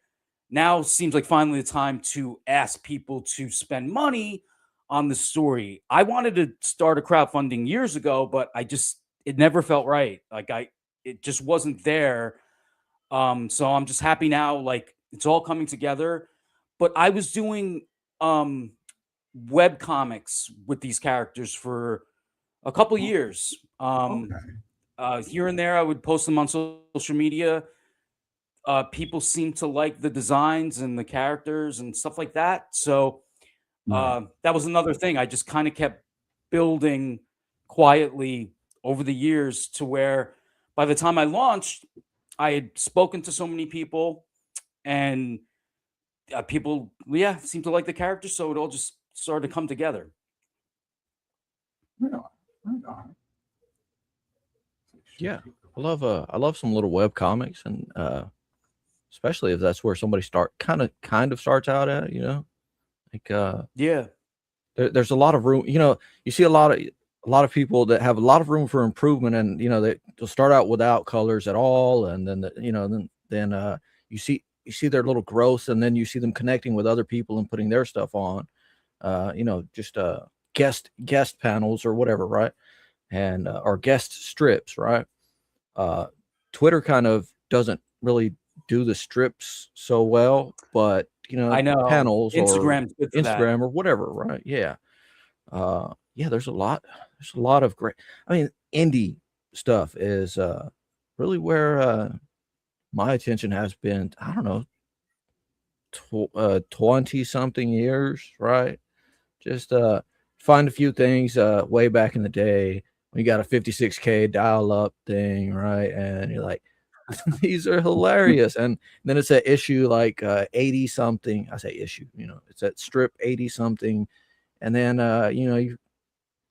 now seems like finally the time to ask people to spend money on the story. I wanted to start a crowdfunding years ago, but it never felt right. Like it just wasn't there. So I'm just happy now. Like it's all coming together, but I was doing, web comics with these characters for a couple years. Here and there, I would post them on social media. People seem to like the designs and the characters and stuff like that. So that was another thing. I just kind of kept building quietly over the years to where by the time I launched, I had spoken to so many people and people, seemed to like the characters. So it all just started to come together. Yeah, I love some little web comics, and especially if that's where somebody kind of starts out at, like there's a lot of room. You see a lot of people that have a lot of room for improvement, and they'll start out without colors at all, and then then you see their little growth, and then you see them connecting with other people and putting their stuff on, just guest panels or whatever, right? And or guest strips, right? Twitter kind of doesn't really do the strips so well, but I know panels Instagram or whatever, right? Yeah. There's a lot of great, indie stuff is really where my attention has been. I don't know, 20 something years, right? Just find a few things way back in the day when you got a 56K dial-up thing, right? And you're like, these are hilarious. And then it's an issue like 80 something. I say issue, it's that strip 80 something, and then your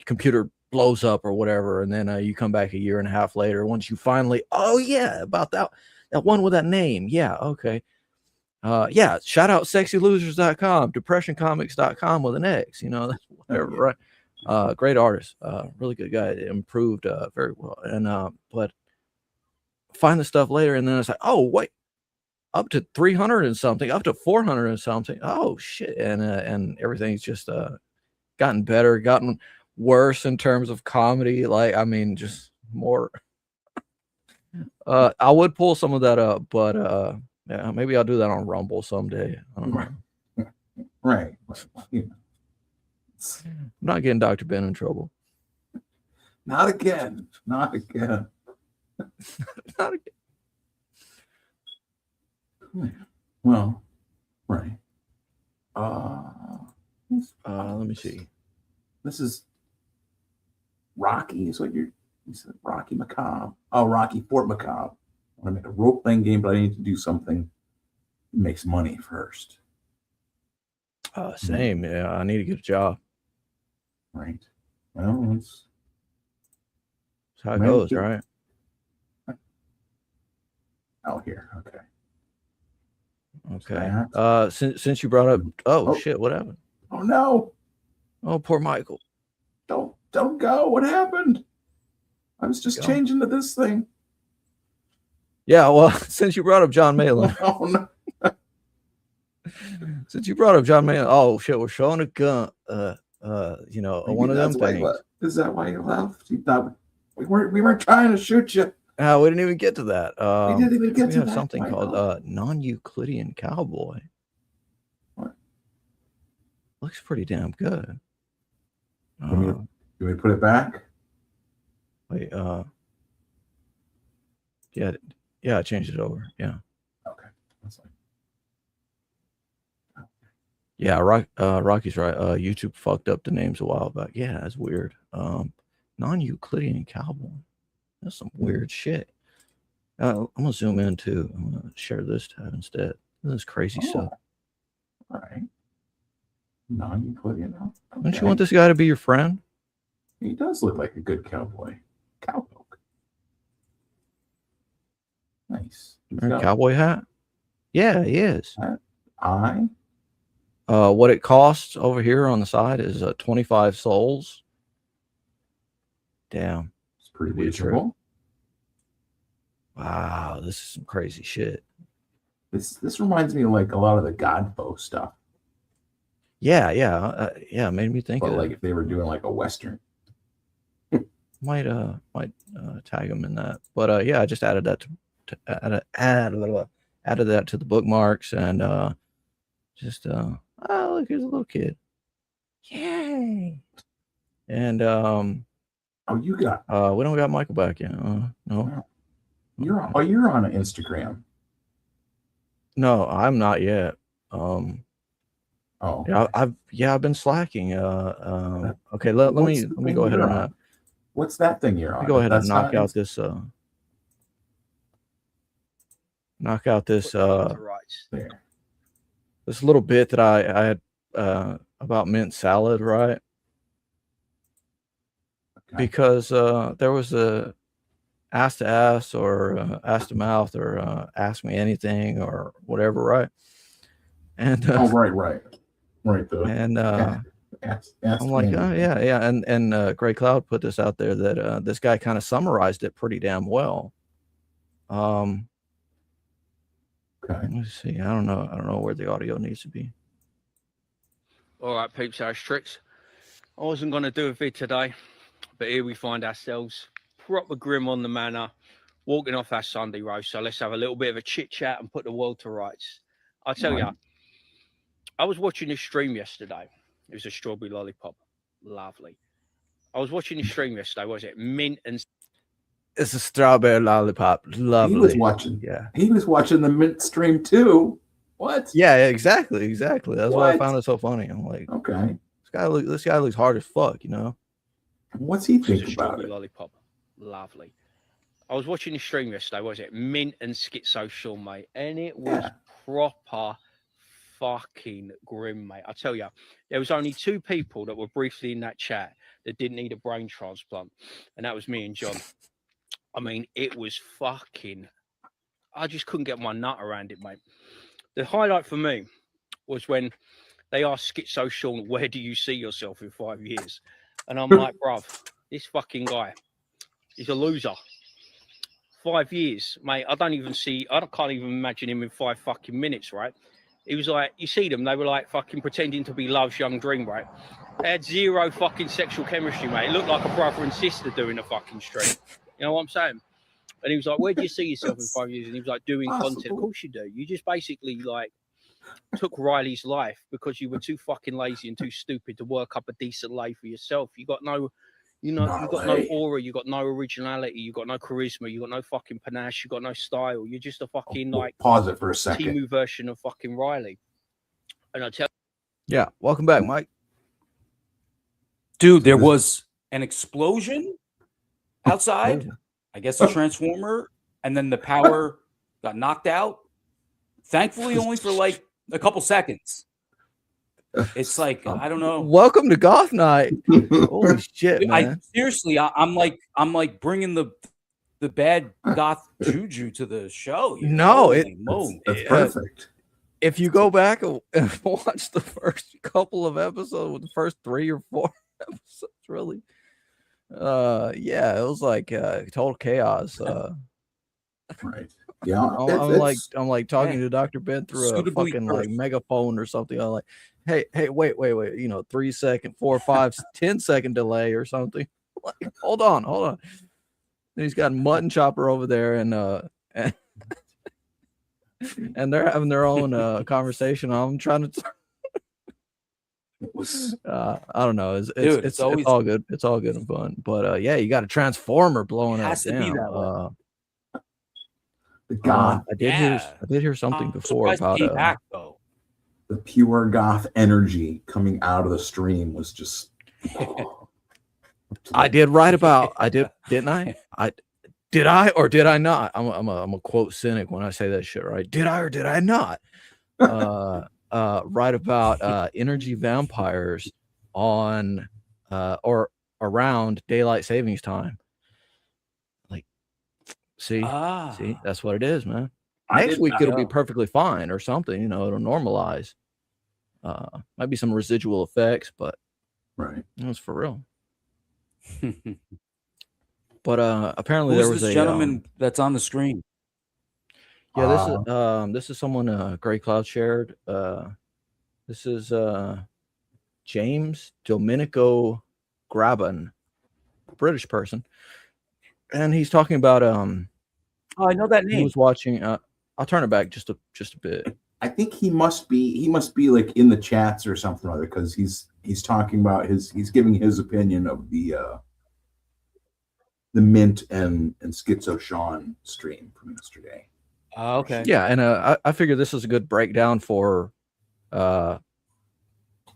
computer blows up or whatever, and then you come back a year and a half later once you finally, about that one with that name, okay. Shout out sexylosers.com, depressioncomics.com with an X, that's whatever, right? Great artist, really good guy, improved very well. And but find the stuff later, and then it's like, oh wait, up to 300 and something, up to 400 and something. Oh shit. And everything's just gotten better, gotten worse in terms of comedy. Like, just more. I would pull some of that up, but maybe I'll do that on Rumble someday. I don't know. Right. I'm not getting Dr. Ben in trouble. Not again. Not again. Not again. Well, right. Let me see. This is Rocky is what you're He said Rocky Macabre. Oh, Rocky Fort Macabre. I want to make a role-playing game, but I need to do something that makes money first. Same. Yeah, I need to get a job. Right. Well, that's how it goes, right? Oh, here. Okay. Okay. Since you brought up, oh shit, what happened? Oh no! Oh, poor Michael. Don't go. What happened? I was just changing to this thing. Yeah, well, since you brought up John Malin. Oh no. Since you brought up John Malin, oh shit, we're showing a gun. You know, Maybe one of them that's things. Is that why you left? You thought we weren't trying to shoot you. We didn't even get to that. We didn't even get to have that. something called non-Euclidean cowboy. What? Looks pretty damn good. You want me to put it back? Wait, yeah, I changed it over. Yeah. Okay. That's fine. Yeah, Rocky's right. YouTube fucked up the names a while back. Yeah, that's weird. Non-Euclidean cowboy. That's some weird shit. I'm gonna zoom in too. I'm gonna share this tab instead. This is crazy stuff. All right. Non-Euclidean. Okay. Don't you want this guy to be your friend? He does look like a good cowboy. Cowpoke. Nice. Wearing a cowboy hat? Yeah, he is. What it costs over here on the side is 25 souls. Damn. It's pretty reasonable. Wow, this is some crazy shit. This reminds me of like a lot of the Godfo stuff. Yeah, it made me think of like if they were doing like a Western. Might tag them in that. But yeah, I just added that added that to the bookmarks and oh look, here's a little kid. Yay. And you got we don't got Michael back yet. No. You're on an Instagram. No, I'm not yet. Yeah, I've been slacking. Okay, let me go ahead and what's that thing you're on? Go ahead and knock out this this little bit that I had about mint salad, right? Okay. Because there was a ask to ask or ask to mouth or ask me anything or whatever, right? And right. And I'm like, oh yeah. And Gray Cloud put this out there that this guy kind of summarized it pretty damn well. Okay. Let me see. I don't know where the audio needs to be. All right, peeps, our tricks. I wasn't going to do a vid today, but here we find ourselves proper grim on the manor, walking off our Sunday roast. So let's have a little bit of a chit chat and put the world to rights. I'll tell you, I was watching this stream yesterday. It was a strawberry lollipop. Lovely. I was watching this stream yesterday. What was it? Mint and... It's a strawberry lollipop. Lovely. He was watching. Yeah. He was watching the mint stream too. What? Yeah, exactly. That's why I found it so funny. I'm like, okay. This guy looks hard as fuck, you know? What's he think about it? Lollipop. Lovely. I was watching the stream yesterday. What was it? Mint and Schizo, mate. And it was proper fucking grim, mate. I tell you, there was only two people that were briefly in that chat that didn't need a brain transplant. And that was me and John. I mean, it was fucking... I just couldn't get my nut around it, mate. The highlight for me was when they asked Schizo Sean, where do you see yourself in 5 years? And I'm like, bruv, this fucking guy, he's a loser. 5 years, mate. I can't even imagine him in 5 fucking minutes, right? He was like, you see them, they were like fucking pretending to be Love's young dream, right? They had zero fucking sexual chemistry, mate. It looked like a brother and sister doing a fucking stream. You know what I'm saying? And he was like, where do you see yourself in 5 years? And he was like, doing content. Of course you do. You just basically like took Riley's life because you were too fucking lazy and too stupid to work up a decent life for yourself. You got no, you got no aura, you got no originality, you got no charisma, you got no fucking panache, you got no style. You're just a fucking pause it for a second. Timu version of fucking Riley. And I tell yeah, welcome back, Mike. Dude, there was an explosion outside. I guess the transformer, and then the power got knocked out. Thankfully, only for like a couple seconds. It's like I don't know. Welcome to Goth Night. Holy shit, man! Seriously, I'm like bringing the bad goth juju to the show. No, that's perfect. If you go back and watch the first couple of episodes, the first 3 or 4 episodes, really, yeah, it was like total chaos. Right. Yeah. I'm like talking to Dr. Ben through a fucking like megaphone or something. I'm like, hey, wait, 3 second, 4, 5, 10 second delay or something. Like, hold on. And he's got Mutton Chopper over there, and they're having their own conversation. I'm trying to. I don't know. It's all good. It's all good and fun. But yeah, you got a transformer blowing up. Down. Goth. I did hear something before about the pure goth energy coming out of the stream was just. I did write about. Didn't I? Did I or did I not? I'm a quote cynic when I say that shit, right? Did I or did I not? Write about energy vampires on or around daylight savings time. Like, see, that's what it is, man. Next week it'll be perfectly fine or something, it'll normalize. Might be some residual effects, but right, it's for real. But apparently Who's there was this a gentleman that's on the screen. Yeah, this is someone Gray Cloud shared. This is James Domenico Graban, British person, and he's talking about oh, I know that name. He was watching. I'll turn it back just a bit. I think he must be like in the chats or something or other, because he's talking about he's giving his opinion of the Mint and Schizo Sean stream from yesterday. Okay. Yeah, and I figure this is a good breakdown for all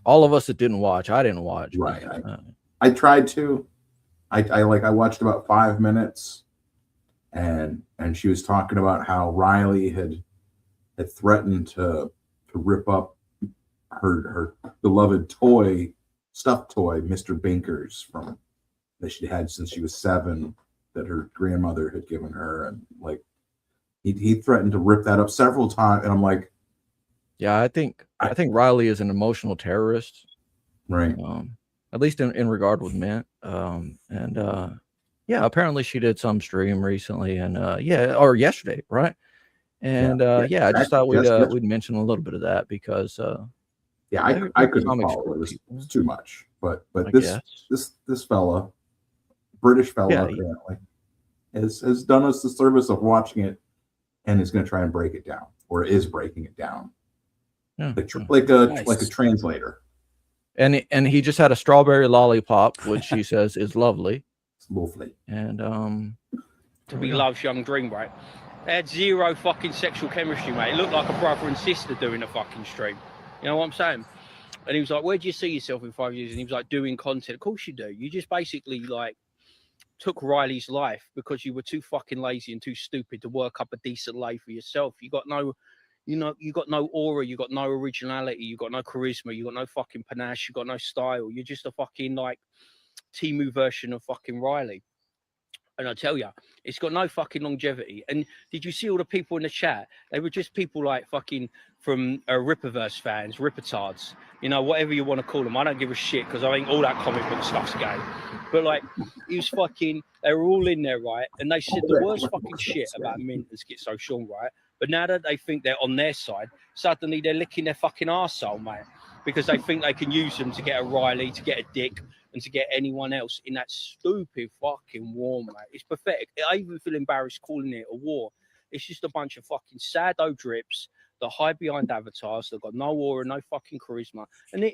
of us that didn't watch. I didn't watch. Right. I tried to. I watched about 5 minutes, and she was talking about how Riley had threatened to rip up her beloved stuffed toy, Mr. Binkers, that she had since she was 7, that her grandmother had given her, and like he threatened to rip that up several times, and I'm like, yeah, I think Riley is an emotional terrorist, right? At least in regard with Mint, yeah, apparently she did some stream recently, and or yesterday, right? And I just thought we'd mention a little bit of that because I couldn't follow it. It was too much, but this fella, British fella, apparently has done us the service of watching it, and is going to try and break it down, or is breaking it down, like a translator. And he just had a strawberry lollipop, which he says is lovely. It's lovely. And to be Love's young dream, right? They had zero fucking sexual chemistry, mate. It looked like a brother and sister doing a fucking stream. You know what I'm saying? And he was like, where do you see yourself in 5 years? And he was like, doing content. Of course you do. You just basically like took Riley's life because you were too fucking lazy and too stupid to work up a decent life for yourself. You got no, you got no aura, you got no originality, you got no charisma, you got no fucking panache, you got no style. You're just a fucking like Temu version of fucking Riley. And I tell you, it's got no fucking longevity. And did you see all the people in the chat? They were just people like fucking from Ripperverse fans, Rippertards, whatever you want to call them. I don't give a shit because I think all that comic book stuff's gay. But like, he was fucking, they were all in there, right? And they said the worst fucking shit about Mint and Schizo Sean, right? But now that they think they're on their side, suddenly they're licking their fucking arsehole, mate. Because they think they can use them to get a Riley, to get a Dick, and to get anyone else in that stupid fucking war, mate. It's pathetic. I even feel embarrassed calling it a war. It's just a bunch of fucking saddo drips that hide behind avatars that got no aura, no fucking charisma. And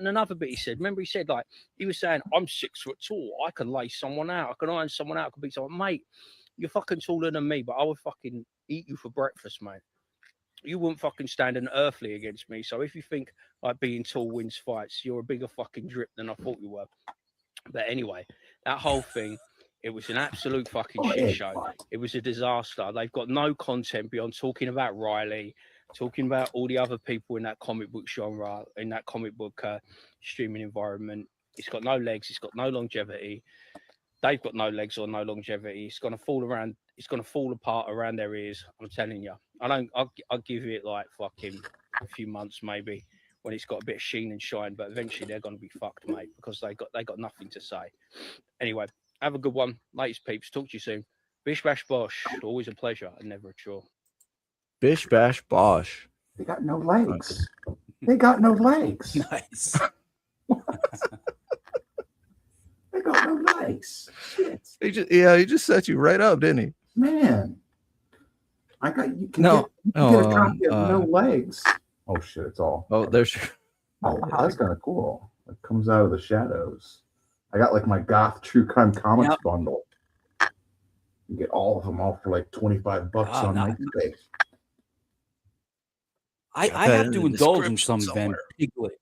another bit he said, remember he said, like, he was saying, I'm 6 foot tall. I can lay someone out. I can iron someone out. I can beat someone. Mate, you're fucking taller than me, but I would fucking eat you for breakfast, mate. You wouldn't fucking stand an earthly against me. So if you think like being tall wins fights, you're a bigger fucking drip than I thought you were. But anyway, that whole thing, It was an absolute fucking shit show. It was a disaster. They've got no content beyond talking about Riley, talking about all the other people in that comic book genre, in that comic book streaming environment. It's got no legs. It's got no longevity. They've got no legs or no longevity. It's going to fall around. It's going to fall apart around their ears. I'm telling you. I'll give it like fucking a few months maybe when it's got a bit of sheen and shine. But eventually they're going to be fucked, mate, because they got nothing to say. Anyway, have a good one, latest peeps. Talk to you soon. Bish bash bosh. Always a pleasure and never a chore. Bish bash bosh. They got no legs. They got no legs. Nice. They got no legs. Shit. He just set you right up, didn't he? Man. I got you can No. get a copy of no legs. Oh shit, it's all. Oh, there's Oh wow, that's kind of cool. It comes out of the shadows. I got like my Goth True Crime Comics bundle. You get all of them all for like $25 on my eBay. I have to indulge in some Van Piglet.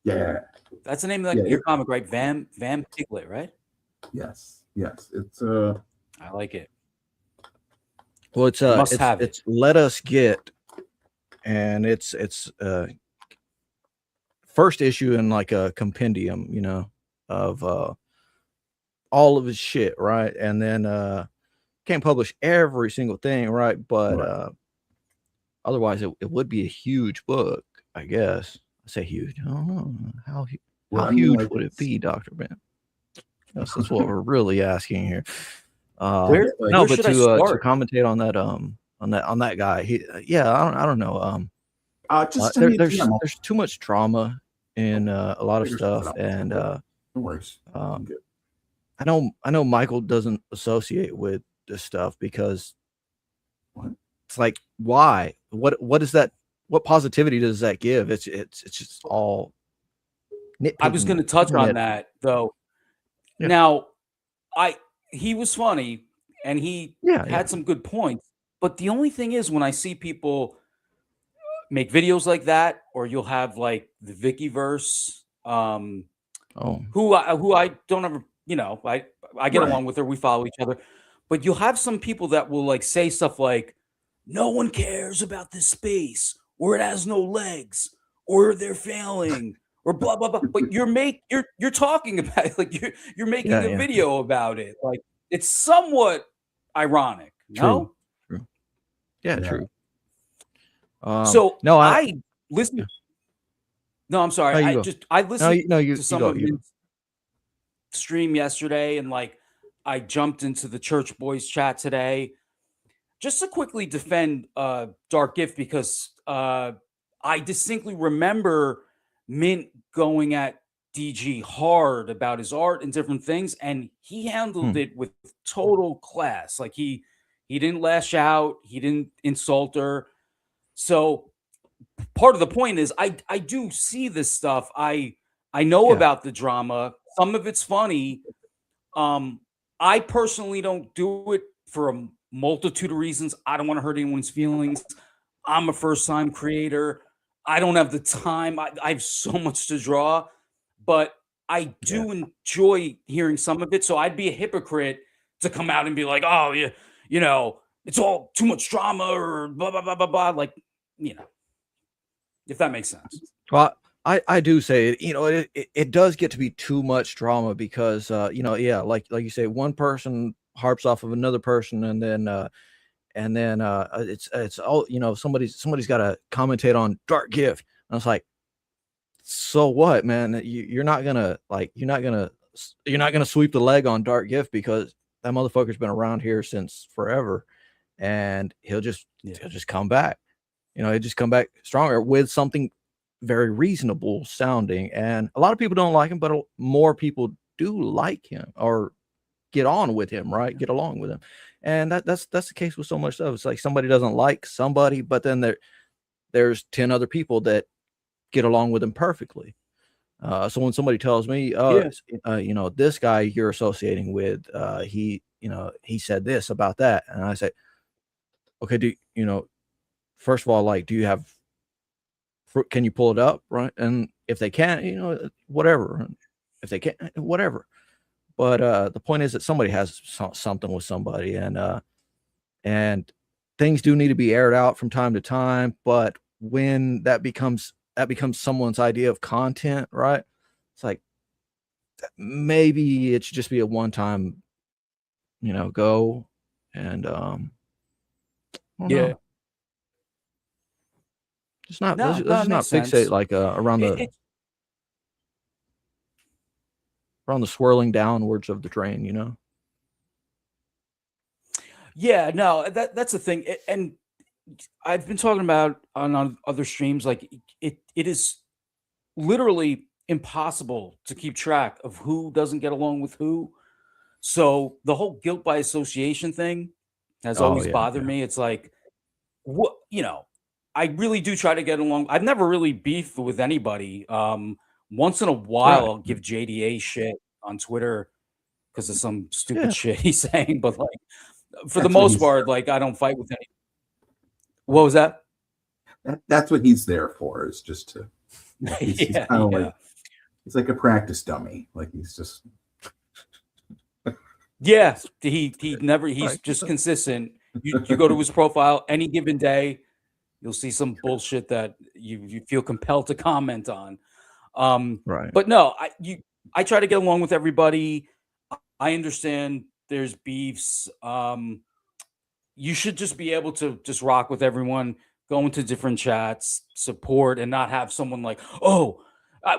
Yeah. That's the name of your comic, right? Van Piglet, right? Yes. It's I like it. Well, it's Let Us Get, and it's first issue in like a compendium, you know, of all of his shit, right? And then can't publish every single thing, right? But otherwise it would be a huge book, I guess. I say huge. I don't know how huge would it be, Dr. Ben? That's what we're really asking here. Where but should I to start? commentate on that on that guy, I don't know. There's too much trauma in a lot of stuff, and no worries. I know Michael doesn't associate with this stuff because it's like, why? What is that? What positivity does that give? It's just all nitpicking. I was going to touch on that though. Yeah. Now, he was funny and he had some good points, but the only thing is when I see people make videos like that, or you'll have like the Vickyverse, who I don't ever, you know, I get along with her, we follow each other, but you'll have some people that will like say stuff like, no one cares about this space, or it has no legs, or they're failing, or blah blah blah. But you're talking about it, like you're making a video about it. Like it's somewhat ironic. True. Yeah, true. So no, I listened. No, I'm sorry. I listened to some of his stream yesterday, and like I jumped into the Church Boys chat today just to quickly defend Dark Gift, because I distinctly remember Mint going at DG hard about his art and different things, and he handled it with total class. Like he didn't lash out, he didn't insult her. So part of the point is I do see this stuff. I know about the drama. Some of it's funny. I personally don't do it for a multitude of reasons. I don't want to hurt anyone's feelings. I'm a first-time creator. I don't have the time. I have so much to draw, but I do enjoy hearing some of it. So I'd be a hypocrite to come out and be like, oh, yeah, you know, it's all too much drama or blah, blah, blah, blah, blah. Like, you know, if that makes sense. Well, I do say, you know, it does get to be too much drama because, you know, like you say, one person harps off of another person, and then it's all, you know, somebody's got to commentate on Dark Gift, and it's like, so what, man? You're not gonna sweep the leg on Dark Gift because that motherfucker's been around here since forever, and he'll just come back. You know, he'll just come back stronger with something very reasonable sounding, and a lot of people don't like him, but more people do like him or get on with him, right? Get along with him. And that's the case with so much stuff. It's like somebody doesn't like somebody, but then there's 10 other people that get along with him perfectly. So when somebody tells me, you know, this guy you're associating with, he said this about that, and I say, okay, first of all, like, do you have, can you pull it up, right? And if they can't, you know, whatever. If they can't, whatever. But the point is that somebody has something with somebody, and things do need to be aired out from time to time. But when that becomes someone's idea of content, right? It's like maybe it should just be a one-time, go. And I don't know. Just not No, let's no, it just not makes sense. fixate like around It- the swirling downwards of the drain. Yeah, no, that's the thing. And I've been talking about on other streams, like it is literally impossible to keep track of who doesn't get along with who. So the whole guilt by association thing has Oh, always yeah, bothered me. It's like, what, I really do try to get along. I've never really beefed with anybody. Once in a while, Right. I'll give JDA shit on Twitter because of some stupid Yeah. shit he's saying. But like, for the That's what most he's part, like I don't fight with any. What was that? That's what he's there for. Is just to. He's Yeah, kind of yeah. like he's like a practice dummy. Like he's just. Yeah, he's Right. just consistent. You go to his profile any given day, you'll see some bullshit that you feel compelled to comment on. Right. But no, I try to get along with everybody. I understand there's beefs. You should just be able to just rock with everyone, go into different chats, support, and not have someone like, oh,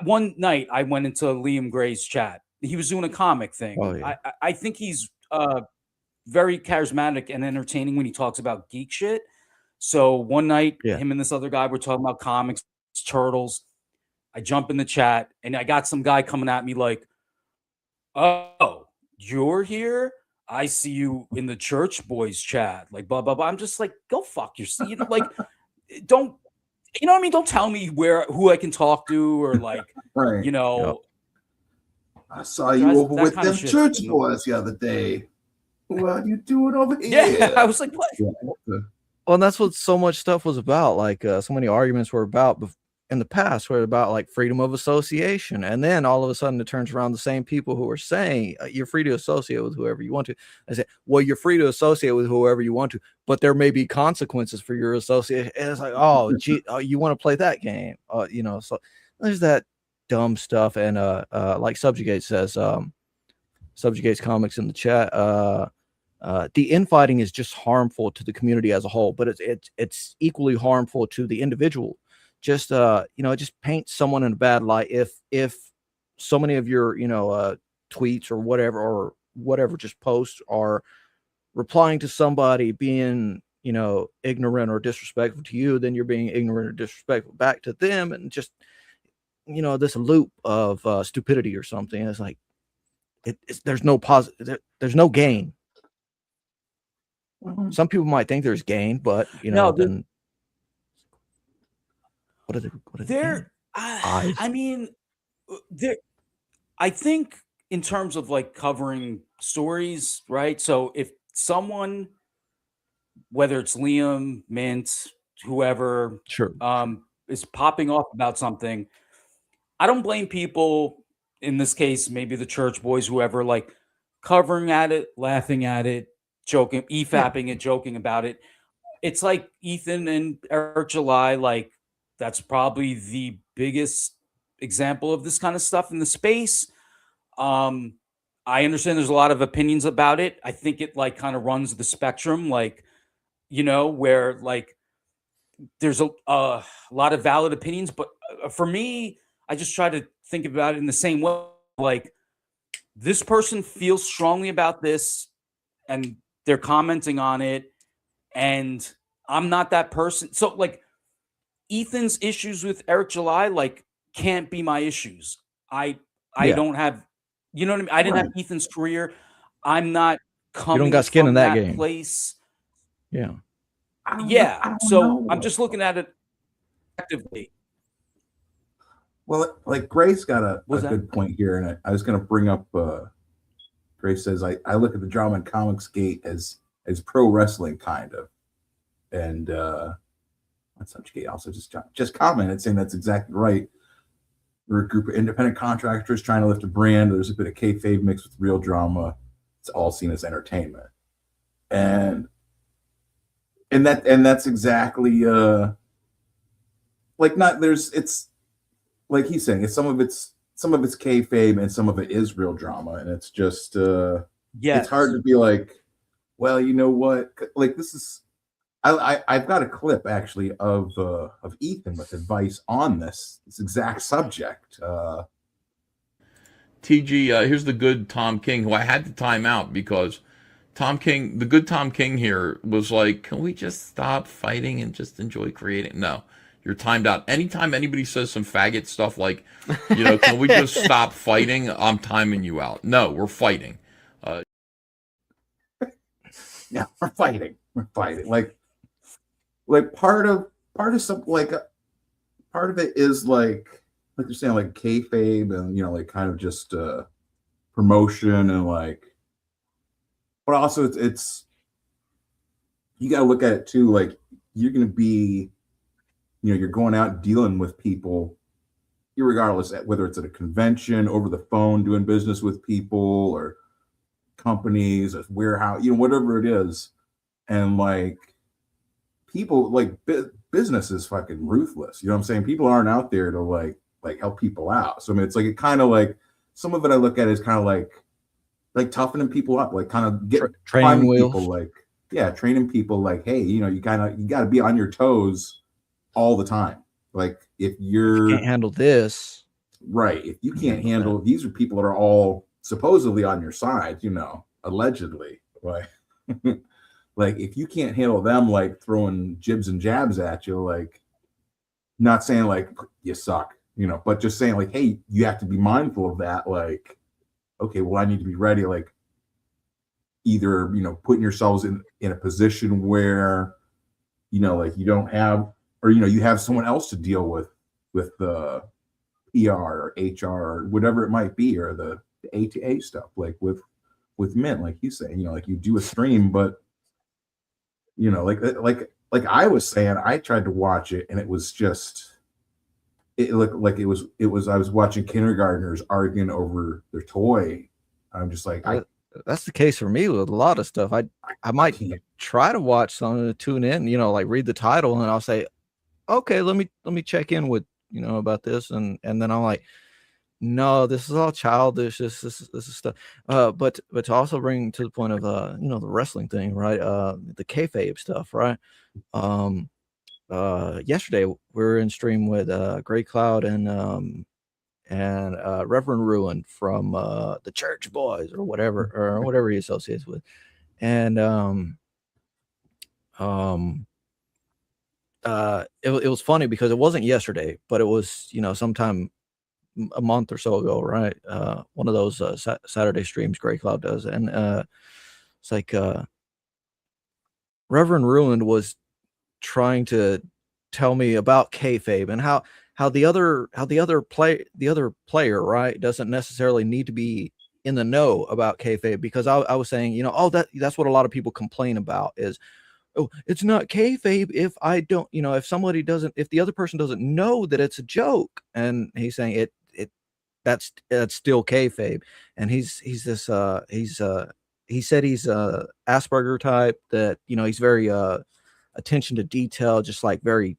one night I went into Liam Gray's chat. He was doing a comic thing. Oh, yeah. I think he's very charismatic and entertaining when he talks about geek shit. So one night, Yeah. him and this other guy were talking about comics, turtles. I jump in the chat and I got some guy coming at me like, oh, you're here? I see you in the church boys chat, like blah blah blah. I'm just like, go fuck yourself. Like, don't, you know what I mean? Don't tell me who I can talk to or like, Right. Yep. I saw you Guys, over that with kinda them shit. church boys the other day. What are you doing over Yeah, here? I was like, what? Well, and that's what so much stuff was about. Like so many arguments were about in the past were about like freedom of association, and then all of a sudden it turns around the same people who are saying you're free to associate with whoever you want to. I say, well, you're free to associate with whoever you want to, but there may be consequences for your association. And it's like, oh, gee, you want to play that game? So there's that dumb stuff. And like Subjugate says, Subjugate's comics in the chat. The infighting is just harmful to the community as a whole, but it's equally harmful to the individual. Just it just paints someone in a bad light if so many of your tweets or whatever just posts are replying to somebody being ignorant or disrespectful to you, then you're being ignorant or disrespectful back to them, and just this loop of stupidity or something. It's like there's no positive, there's no gain. Some people might think there's gain, but then what are they There, I mean, there. I think in terms of like covering stories, right? So if someone, whether it's Liam, Mint, whoever, Sure, is popping off about something, I don't blame people. In this case, maybe the church boys, whoever, like covering at it, laughing at it, joking, efapping it, joking about it. It's like Ethan and Eric July, like that's probably the biggest example of this kind of stuff in the space. I understand there's a lot of opinions about it. I think it like kind of runs the spectrum, like, where like there's a lot of valid opinions, but for me, I just try to think about it in the same way. Like, this person feels strongly about this and they're commenting on it, and I'm not that person. So like Ethan's issues with Eric July, like, can't be my issues. I don't have, you know what I mean? I didn't have Ethan's career. I'm not coming you don't got skin from in that game. place. Yeah. So I'm just looking at it actively. Well, like Grace got a good point here, and I was going to bring up. Grace says I look at the drama and comics gate as pro wrestling kind of, and that's Subjugate also just commented saying that's exactly right. we're a group of independent contractors trying to lift a brand. There's a bit of kayfabe mixed with real drama. It's all seen as entertainment, and that's exactly like not there's it's like he's saying it's some of it's kayfabe and some of it is real drama, and it's just it's hard to be like, well, you know what, like this is. I've got a clip actually of Ethan with advice on this exact subject. TG, here's the good Tom King, who I had to time out because the good Tom King here was like, can we just stop fighting and just enjoy creating? No, you're timed out. Anytime anybody says some faggot stuff like, can we just stop fighting? I'm timing you out. No, we're fighting. Yeah, we're fighting. We're fighting. Like part of something part of it is like you're saying, like kayfabe and like kind of just promotion and like, but also it's you got to look at it too, like you're going to be you're going out dealing with people regardless, whether it's at a convention, over the phone, doing business with people or companies, a warehouse, whatever it is, and like people like business is fucking ruthless. You know what I'm saying? People aren't out there to like help people out. So I mean, it's like it kind of like some of it I look at is kind of like toughening people up, like kind of training wheels. People, like training people like, hey, you got to be on your toes all the time. Like if you can't handle this, right? If you can't handle, these are people that are all supposedly on your side, allegedly, like. Like if you can't handle them, like throwing jibs and jabs at you, like not saying like you suck, but just saying like, hey, you have to be mindful of that. Like, okay, well, I need to be ready. Like either, putting yourselves in a position where, like you don't have, or, you have someone else to deal with the PR or HR or whatever it might be, or the A2A stuff, like with Mint, like you say, like you do a stream, but like I was saying, I tried to watch it and it was just, it looked like it was I was watching kindergartners arguing over their toy. I'm just like, that's the case for me with a lot of stuff. I might try to watch something to tune in, like read the title and I'll say, okay, let me check in with, about this. And then I'm like, no, this is all childish. This is stuff. But to also bring to the point of the wrestling thing, right? The kayfabe stuff, right? Yesterday we were in stream with Gray Cloud and Reverend Ruin from the Church Boys or whatever he associates with, and it was funny because it wasn't yesterday, but it was sometime a month or so ago, right? One of those Saturday streams Gray Cloud does, and it's like Reverend Ruined was trying to tell me about kayfabe and how the other player, right, doesn't necessarily need to be in the know about kayfabe, because I was saying, that's what a lot of people complain about is, oh, it's not kayfabe if I don't, if the other person doesn't know that it's a joke, and he's saying that's still kayfabe. And he said he's Asperger type, that he's very attention to detail, just like very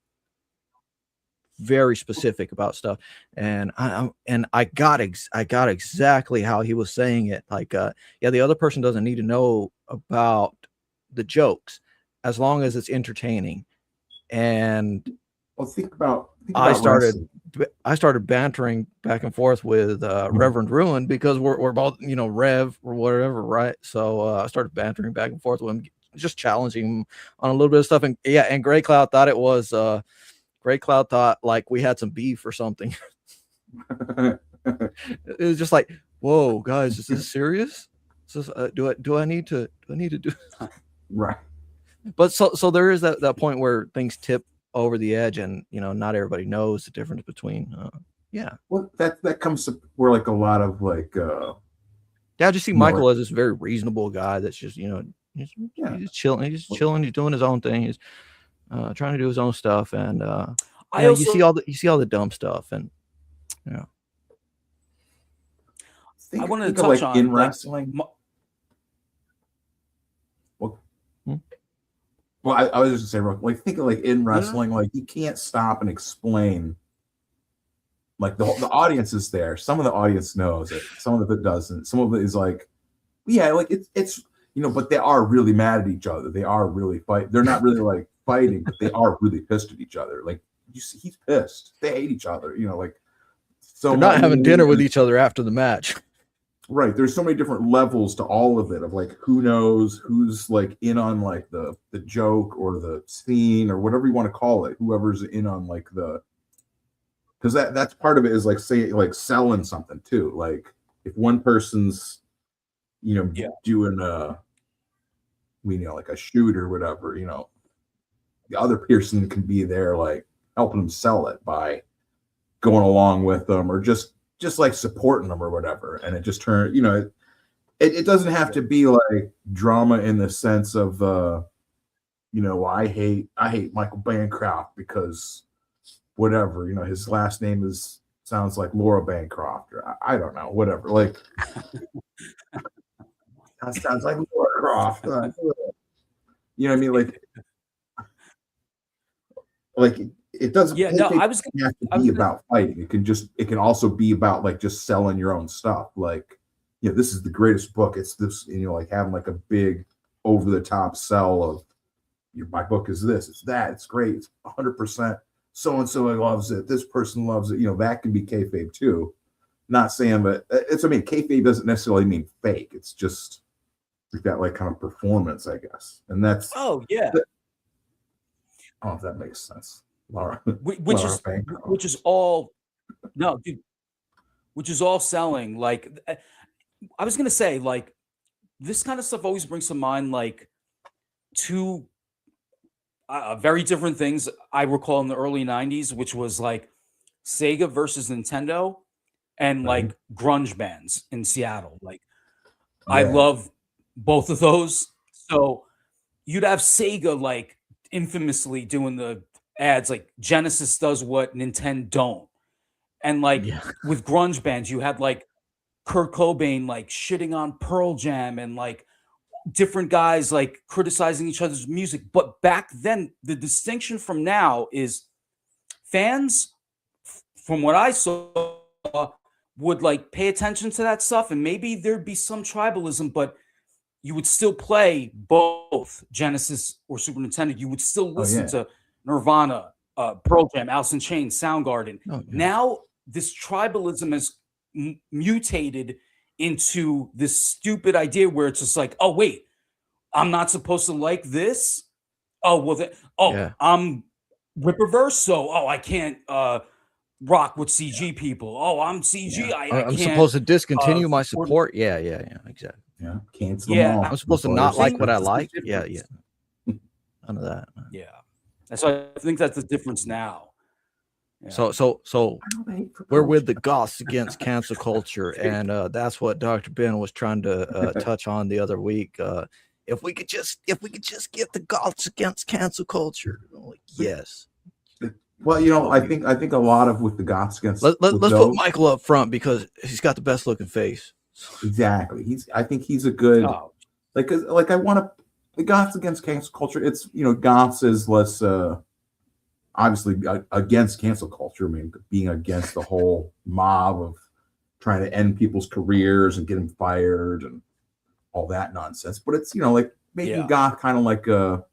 specific about stuff. And I got exactly how he was saying it. Like the other person doesn't need to know about the jokes as long as it's entertaining. And well, think about I started bantering back and forth with Reverend Ruin, because we're both Rev or whatever, right? So I started bantering back and forth with him, just challenging him on a little bit of stuff. And and Gray Cloud thought it was Gray Cloud thought like we had some beef or something. It was just like, whoa, guys, is this serious? Is this, do I need to do right? But so there is that point where things tip over the edge, and not everybody knows the difference between well, that comes to where like a lot of like I just see Michael as this very reasonable guy that's just he's chilling, he's doing his own thing, he's trying to do his own stuff, and you see all the dumb stuff, and I wanted to think of, touch like, on in like, wrestling. Well, I was just gonna say, like, think of like in wrestling, like you can't stop and explain. Like the audience is there. Some of the audience knows it. Some of it doesn't. Some of it is like, yeah, like it's but they are really mad at each other. They are really fight. They're not really like fighting, but they are really pissed at each other. Like you see, he's pissed. They hate each other. Like so. They're not having dinner with each other after the match. Right. There's so many different levels to all of it of like who knows who's like in on like the joke or the scene or whatever you want to call it. Whoever's in on like because that's part of it is like say like selling something too. Like if one person's doing like a shoot or whatever, the other person can be there like helping them sell it by going along with them or just like supporting them or whatever. And it just turned, it doesn't have to be like drama in the sense of, I hate Michael Bancroft because whatever, his last name sounds like Laura Bancroft or I don't know, whatever. Like that sounds like Laura Croft. You know what I mean? Like it doesn't. Yeah, no, I was have to be about fighting. It can also be about like just selling your own stuff. Like, this is the greatest book. It's this, like having like a big over the top sell of my book is this, it's that, it's great, it's 100%. So and so loves it. This person loves it. That can be kayfabe too. Not saying, but kayfabe doesn't necessarily mean fake. It's just like that, like kind of performance, I guess. And that's I don't know if that makes sense. Laura, which is all selling. Like I was gonna say, like this kind of stuff always brings to mind like two very different things I recall in the early 90s, which was like Sega versus Nintendo and like grunge bands in Seattle. Like I love both of those. So you'd have Sega like infamously doing the ads like Genesis does what Nintendo don't. And like with grunge bands, you had like Kurt Cobain like shitting on Pearl Jam and like different guys like criticizing each other's music. But back then, the distinction from now is fans, from what I saw, would like pay attention to that stuff, and maybe there'd be some tribalism, but you would still play both Genesis or Super Nintendo. You would still listen to Nirvana, Pearl Jam, Alice in Chains, Soundgarden. Now this tribalism has mutated into this stupid idea where it's just like, oh wait, I'm not supposed to like this. Oh well, I'm Ripperverse, so I can't rock with CG people. Oh, I'm CG. I'm supposed to discontinue my support. Yeah, exactly. Yeah, cancel them all. I'm supposed to not like what I like. Yeah. None of that. Yeah, and so I think that's the difference now. Yeah. So we're with the Goths against cancel culture, and that's what Dr. Ben was trying to touch on the other week. If we could just get the Goths against cancel culture, like, yes. Well, I think a lot of with the Goths against let's put Michael up front because he's got the best looking face. Exactly. I think he's a good like I want to the Goths against cancel culture. It's Goths is less obviously against cancel culture. I mean, being against the whole mob of trying to end people's careers and get them fired and all that nonsense. But it's like making Goth kind of like a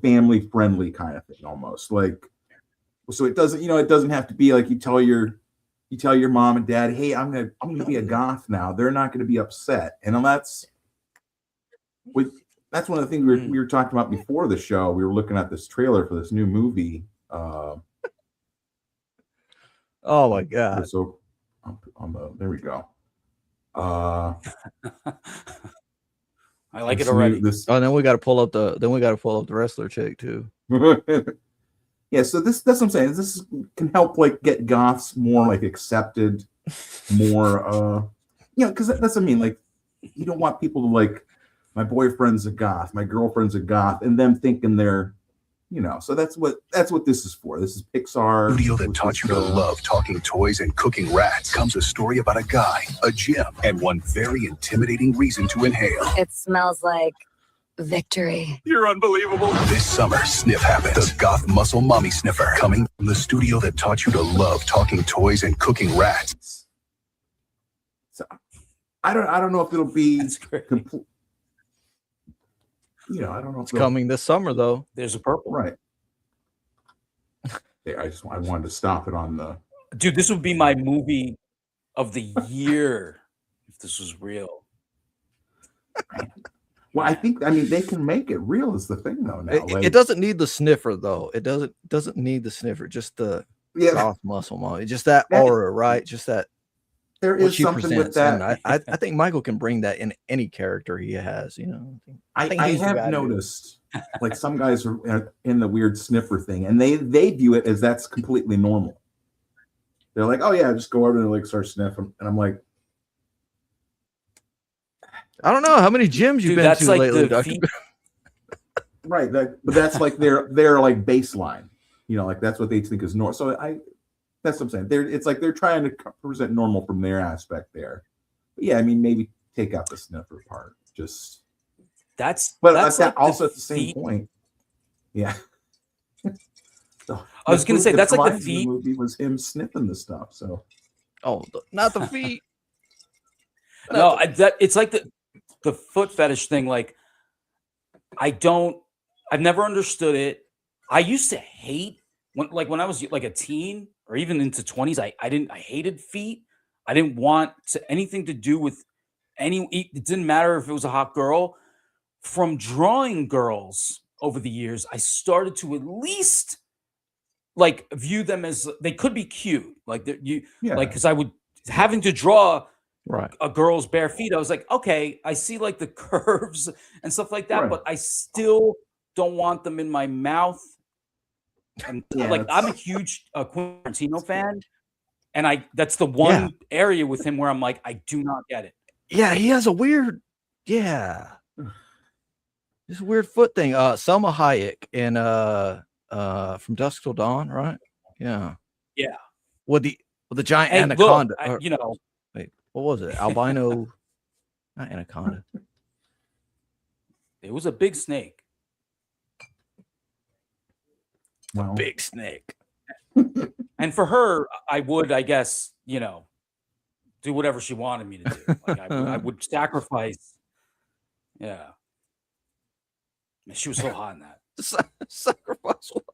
family friendly kind of thing almost. Like so it doesn't have to be like you tell your mom and dad, hey, I'm gonna be a Goth now. They're not gonna be upset. And that's one of the things we were talking about before the show. We were looking at this trailer for this new movie. Oh my god! So there we go. I like it already. Then we got to pull up the wrestler chick too. Yeah, so that's what I'm saying. This can help like get Goths more like accepted, more because that's what I mean. Like you don't want people to like my boyfriend's a Goth, my girlfriend's a Goth, and them thinking they're So that's what this is for. This is Pixar. Studio that taught you to love talking toys and cooking rats comes a story about a guy, a gym, and one very intimidating reason to inhale. It smells like victory. You're unbelievable. This summer, Sniff Happens, the Goth Muscle Mommy Sniffer, coming from the studio that taught you to love talking toys and cooking rats. So I don't know if it'll be complete. I don't know. If It's coming this summer, though. There's a purple. Right. Yeah, I wanted to stop it on the. Dude, this would be my movie of the year if this was real. Well, I mean, they can make it real is the thing, though. Now, it doesn't need the sniffer, though. It doesn't need the sniffer. Just the Goth Muscle Mommy. Just that aura, right? Just that. There is something with that. And I think Michael can bring that in any character he has. I have noticed, like some guys are in the weird sniffer thing, and they view it as that's completely normal. They're like, "Oh yeah, just go over and like start sniffing," and I'm like, I don't know how many gyms you've been to lately, Doctor. Right, but that's like their like baseline. Like that's what they think is normal. So that's what I'm saying. It's like they're trying to present normal from their aspect there. But yeah, I mean, maybe take out the sniffer part. That's like also at the same point. Yeah. So, I was going to say that's like the feet. Movie was him sniffing the stuff. So. Oh, not the feet. No, it's like the foot fetish thing. Like, I've never understood it. I used to hate when I was like a teen or even into 20s. I hated feet. I didn't want anything to do with it didn't matter if it was a hot girl. From drawing girls over the years, I started to at least like view them as they could be cute. Like because I would having to draw a girl's bare feet. I was like, okay, I see like the curves and stuff like that, but I still don't want them in my mouth. And I'm a huge Quentin Tarantino fan, and that's the one area with him where I'm like, I do not get it. Yeah, he has a weird, this weird foot thing. Selma Hayek in From Dusk Till Dawn, right? Yeah. With the giant anaconda. Look, wait, what was it? Albino, not anaconda. It was a big snake. Well. Big snake. And for her, I would, I guess, do whatever she wanted me to do. Like I would sacrifice. Yeah. She was so hot in that. Sacrifice what?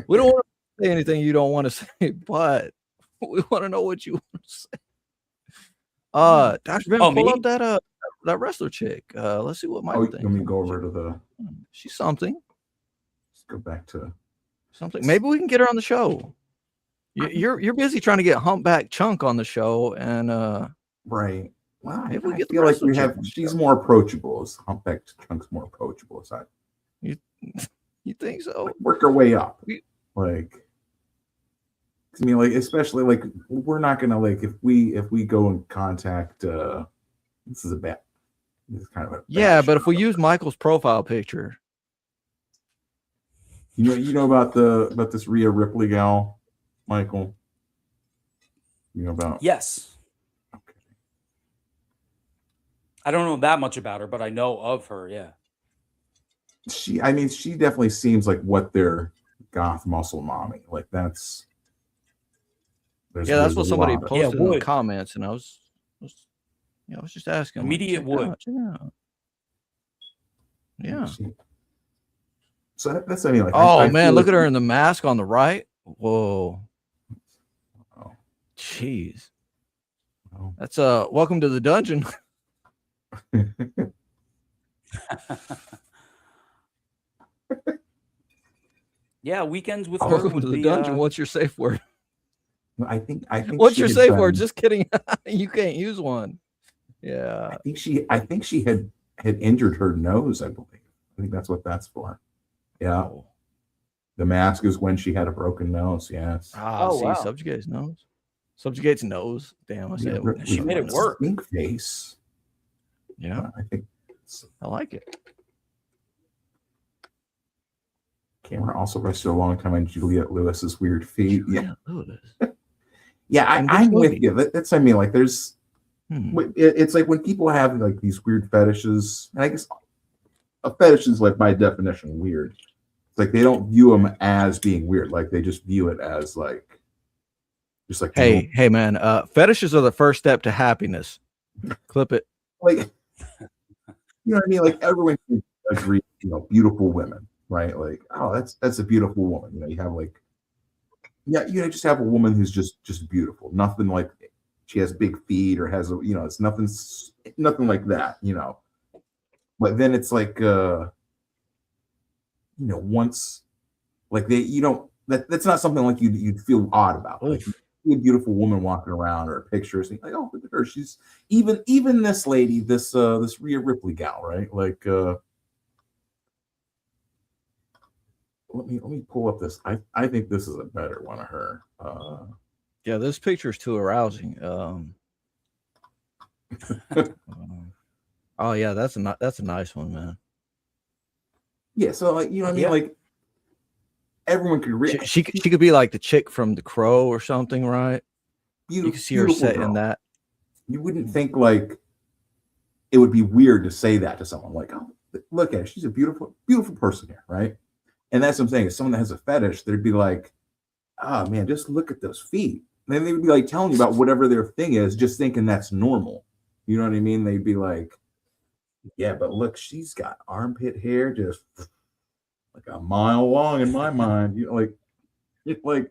We don't want to say anything you don't want to say, but we want to know what you want to say. Dr. Ben, pull up that wrestler chick. Let's see what Michael thinks. Let me go over to the. She's something. Let's go back to something. Maybe we can get her on the show. You're busy trying to get Humpback Chunk on the show, and right. Wow, maybe we I get feel like we have. She's more approachable. Humpback Chunk's more approachable. So you think so? Work our way up. I mean, like especially like we're not gonna like if we go and contact. This is kind of a but if we use Michael's profile picture, you know about this Rhea Ripley gal, Michael. You know about yes. I don't know that much about her, but I know of her. Yeah. She definitely seems like what their Goth Muscle Mommy. Like that's. That's what somebody posted in the comments, and I was just asking. Immediate wood. Yeah. So that's like. Oh man, look at her in the mask on the right. Whoa. Oh. Jeez. Oh. That's welcome to the dungeon. Yeah, weekends with her. Welcome to the dungeon. What's your safe word? I think. What's your safe word? Just kidding. You can't use one. Yeah. I think she had injured her nose. I believe. I think that's what that's for. Yeah. The mask is when she had a broken nose. Yes. Wow. Subjugate's nose. Subjugate's nose. Damn. She made it work. Stink face. Yeah. I think. I like it. camera also rested a long time on Juliette Lewis's weird feet. Yeah, Lewis. Yeah, I'm with you. That's I mean, like, there's, Hmm. it's like when people have like these weird fetishes, and I guess a fetish is like by definition weird. It's like they don't view them as being weird, like they just view it as like, just like Hey, hey, man. Fetishes are the first step to happiness. Clip it. like, you know what I mean? Like everyone can agree, you know, beautiful women, right? Like, oh, that's a beautiful woman. You know, you have like, yeah, you know, just have a woman who's just beautiful. Nothing like she has big feet or has a, you know, it's nothing like that, you know. But then it's like, you know, once like you don't, that's not something like you'd feel odd about. Like you see a beautiful woman walking around or pictures, and like, oh, look at her. She's even this lady, this Rhea Ripley gal, right? Like, let me pull up this. I think this is a better one of her. Yeah, this picture is too arousing. Oh yeah, that's a nice one, man. Yeah, so like, you know what I mean? Like everyone could read. She could be like the chick from The Crow or something, right? You could see her set in that. You wouldn't think like it would be weird to say that to someone. Like, oh, look at her. She's a beautiful person here, right? And that's what I'm saying. If someone that has a fetish, they'd be like, oh man, just look at those feet. And then they would be like telling you about whatever their thing is, just thinking that's normal. You know what I mean? They'd be like, yeah, but look, she's got armpit hair just like a mile long in my mind. You know, like, you're like,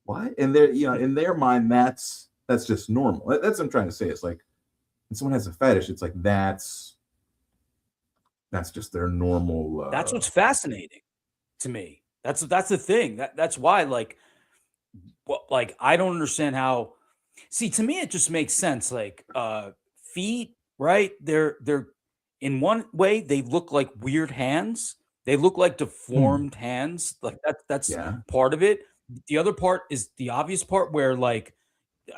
what? And they're, you know, in their mind, that's just normal. That's what I'm trying to say. It's like when someone has a fetish, it's like that's just their normal. That's what's fascinating to me. That's the thing. That's why, like, well, like I don't understand how. See, to me, it just makes sense. Like, feet, right? They're in one way they look like weird hands. They look like deformed hands. Like that's part of it. The other part is the obvious part where, like,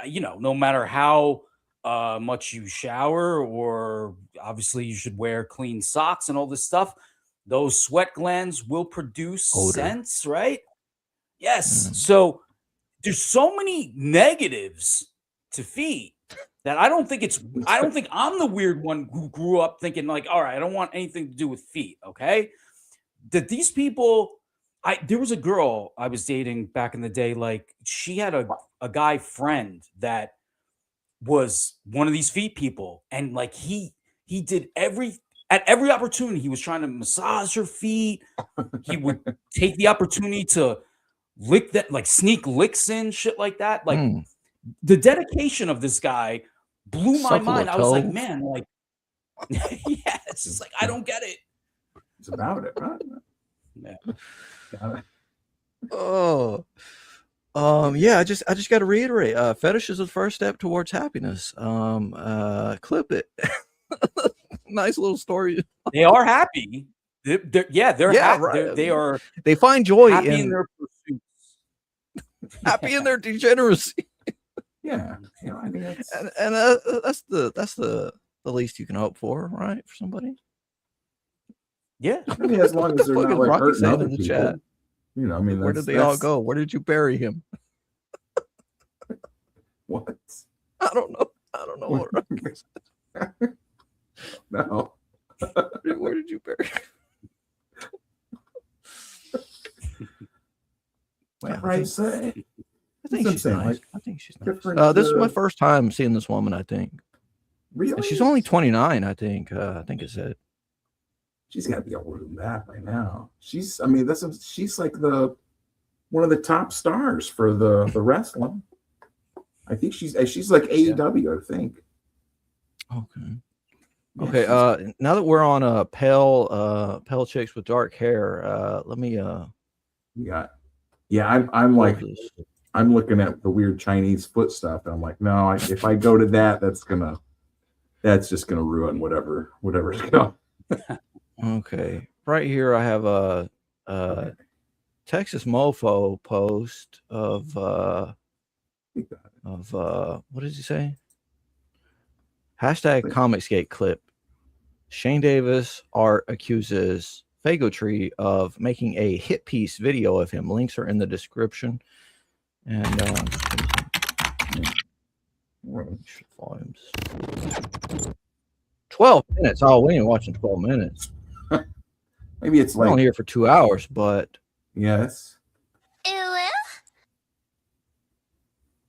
you know, no matter how much you shower, or obviously you should wear clean socks and all this stuff, those sweat glands will produce scents, right? Yes. So there's so many negatives to feet that I don't think I'm the weird one who grew up thinking like, all right, I don't want anything to do with feet. Okay. That these people, there was a girl I was dating back in the day. Like, she had a guy friend that was one of these feet people. And like, he did at every opportunity, he was trying to massage her feet. He would take the opportunity to lick that, like sneak licks in, shit like that. Like the dedication of this guy blew my mind. I was like, man, like, yeah, it's just like, I don't get it. It's about it, right? Yeah. Yeah, I just got to reiterate, fetish is the first step towards happiness. Clip it. Nice little story. They are happy. They're happy. Right. They find joy in their pursuits. Happy in their degeneracy. Yeah, you know, I mean, and that's the least you can hope for, right? For somebody. Yeah, I mean, as long as they're not like hurting other people. Chat. You know, I mean, where did they all go? Where did you bury him? What? I don't know. No. Where did you bury him? What I say? I think she's nice. Like, I think she's nice. This is my first time seeing this woman, I think. Really? And she's only 29, I think. I think it said. She's got to be older than that by now. She's like one of the top stars for the wrestling. I think she's like AEW, I think. Okay. Okay. Now that we're on pale chicks with dark hair, let me I'm like, I'm looking at the weird Chinese foot stuff, and I'm like, no, if I go to that, that's just gonna ruin whatever's going. Okay, right here I have a Texas Mofo post of what did he say? # Comicsgate clip. Shane Davis art accuses Fago Tree of making a hit piece video of him. Links are in the description. And volumes. 12 minutes. Oh, we ain't watching 12 minutes. Maybe it's We're like only here for 2 hours, but yes.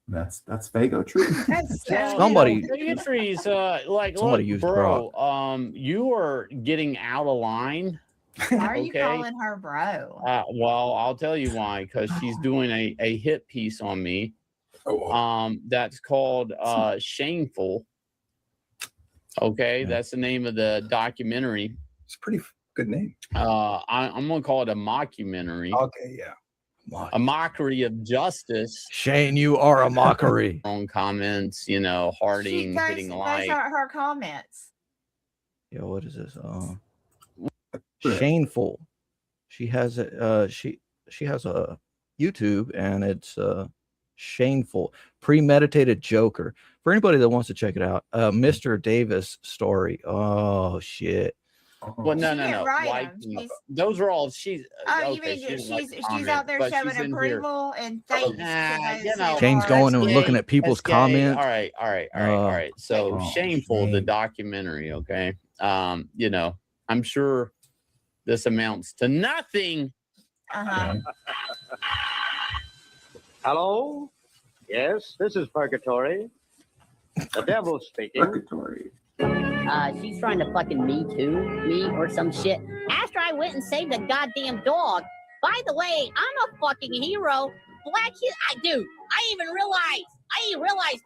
That's Fago Tree. Somebody- Fago Tree's like, somebody look, used bro, you are getting out of line. Why are you Okay. calling her bro? Well, I'll tell you why, because she's doing a hit piece on me. That's called Shameful. Okay, that's the name of the documentary. It's a pretty good name. I'm gonna call it a mockumentary. Okay, yeah. A mockery of justice. Shane, you are a mockery. On comments, you know, hearting, hitting like. Those are her comments. Yo, what is this? Shameful. She has a she has a YouTube, and it's Shameful Premeditated Joker. For anybody that wants to check it out, Mr. Davis story. Oh shit. Well, no. Like, those are all she's. Oh, you okay, mean she didn't she's out there but showing she's in here. approval and thanks. You know, Shane's going and looking at people's SK. comments. All right. So Shameful, the documentary. Okay. You know, I'm sure this amounts to nothing. Hello? Yes, this is Purgatory. The devil speaking. Purgatory. She's trying to fucking me or some shit. After I went and saved a goddamn dog. By the way, I'm a fucking hero. Black kid, I didn't even realize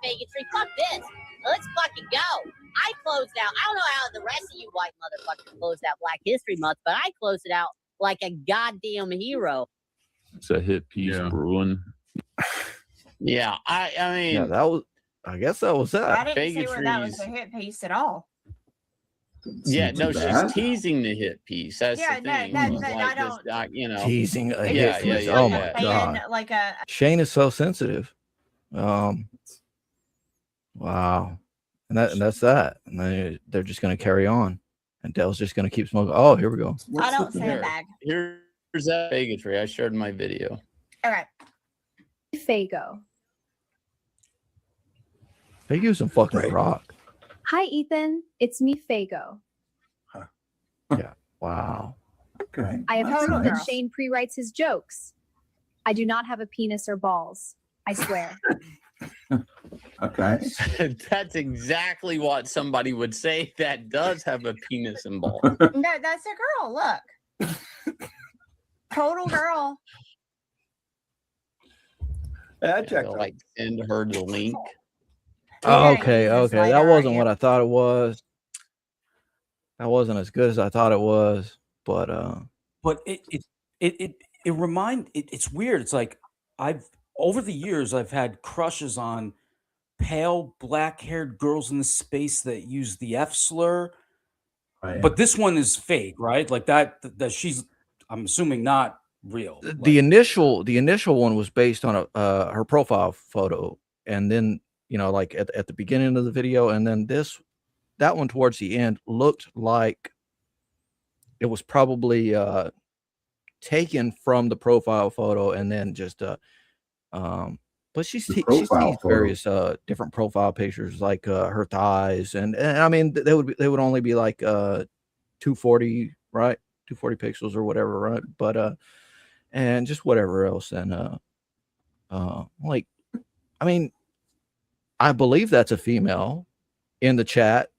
bigotry. Fuck this. Let's fucking go. I closed out. I don't know how the rest of you white motherfuckers closed out Black History Month, but I closed it out like a goddamn hero. It's a hit piece brewing. Yeah, I mean, yeah, that was. I guess that was that. I didn't see where that was a hit piece at all. Yeah, no, she's teasing the hit piece. That's Yeah, the thing. no, Like I don't. this, you know, Teasing a yeah, hit yeah, piece. yeah, Oh yeah. my god. Like a. Shane is so sensitive. Wow. And that's that. And they're just gonna carry on. And Dell's just gonna keep smoking. Oh, here we go. I don't sandbag. Here's that bigotry. I shared my video. All right. Fago. They use some fucking rock. Hi, Ethan. It's me, Fago. Yeah. Wow. Okay. I have That's heard nice. that Shane pre-writes his jokes. I do not have a penis or balls. I swear. Okay. That's exactly what somebody would say that does have a penis and ball. No, that's a girl. Look. Total girl. Like send her the link. Oh, okay. That wasn't what I thought it was. That wasn't as good as I thought it was. But it's weird. It's like over the years I've had crushes on pale black-haired girls in the space that use the F slur. Right. But this one is fake, right? Like that she's, I'm assuming, not real. the initial one was based on her profile photo, and then like at the beginning of the video, and then that one towards the end looked like it was probably taken from the profile photo, and then just but she's teased various different profile pictures, like her thighs, and I mean they would only be like 240, right? 240 pixels or whatever, right? But and just whatever else, and like, I mean, I believe that's a female in the chat,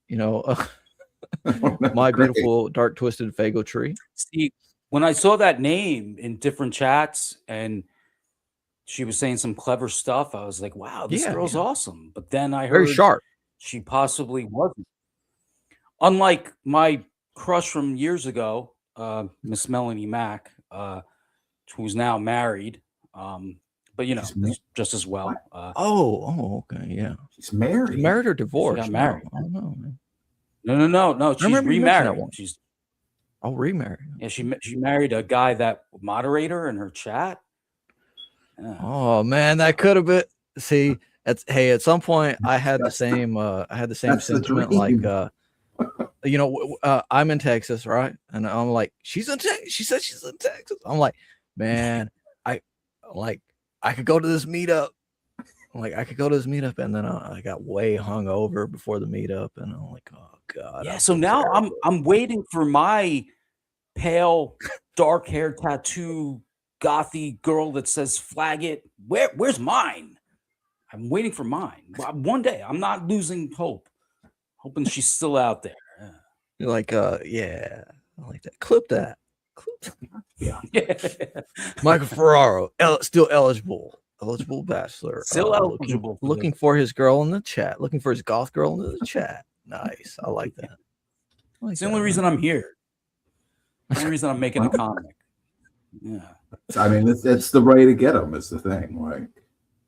my beautiful dark twisted Fago Tree. See, when I saw that name in different chats and she was saying some clever stuff, I was like, wow, this girl's awesome. But then I heard Very sharp. She possibly wasn't. Unlike my crush from years ago, Miss Melanie Mack, who's now married, but just as well. Okay, yeah. She's married. Married or divorced? She got married. I don't know, man. No. She's remember you mentioned that remarried. one. She's remarried. Yeah, she married a guy that moderator in her chat. Yeah. Oh man, that could have been. See, at some point I had the same That's the sentiment. dream. Like I'm in Texas, right? And I'm like, she's in Texas. She said she's in Texas. I'm like, man, I could go to this meetup. I could go to this meetup, and then I got way hungover before the meetup, and I'm like, oh god. Yeah. So now I'm waiting for my pale, dark hair tattoo, gothy girl that says "flag it." Where's mine? I'm waiting for mine. One day, I'm not losing hope. Hoping she's still out there. You're like, yeah, I like that. Clip that. Yeah. Michael Ferraro, still eligible bachelor. Still eligible. Looking for his girl in the chat. Looking for his goth girl in the chat. Nice. I like that. It's the only reason I'm here. The only reason I'm making a comic. Yeah. I mean, it's the way to get them. Is the thing. Like,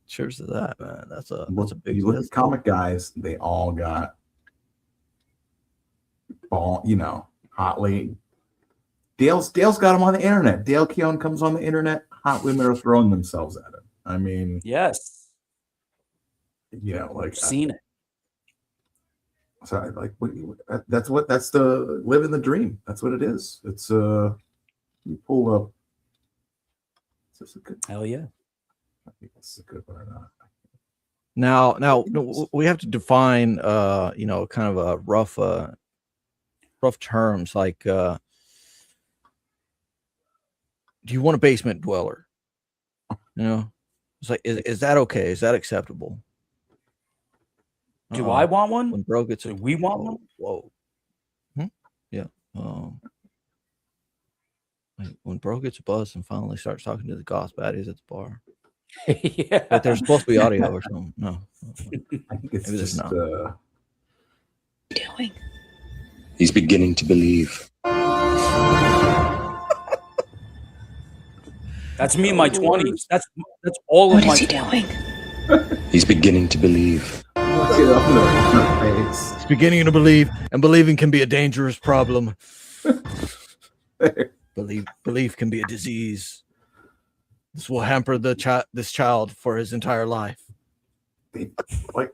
cheers to that, man. That's a big. You look at comic guys; they all got hotly. Dale's got them on the internet. Dale Keown comes on the internet. Hot women are throwing themselves at him. I mean, yes. I've seen it. So that's the living the dream. That's what it is. It's you pull up. Is this a good? Hell yeah. I think this is a good one or not. Now we have to define kind of a rough terms like do you want a basement dweller? It's like is that okay? Is that acceptable? Do I want one? When bro gets Do we want one? Whoa. Yeah. When bro gets a buzz and finally starts talking to the goth baddies at the bar. Yeah. But there's supposed to be audio or something. No. I think it's maybe just not. Doing. He's beginning to believe. That's me in my 20s. That's all of my 20s. He's beginning to believe. He's beginning to believe, and believing can be a dangerous problem. Belief can be a disease. This will hamper this child for his entire life. Like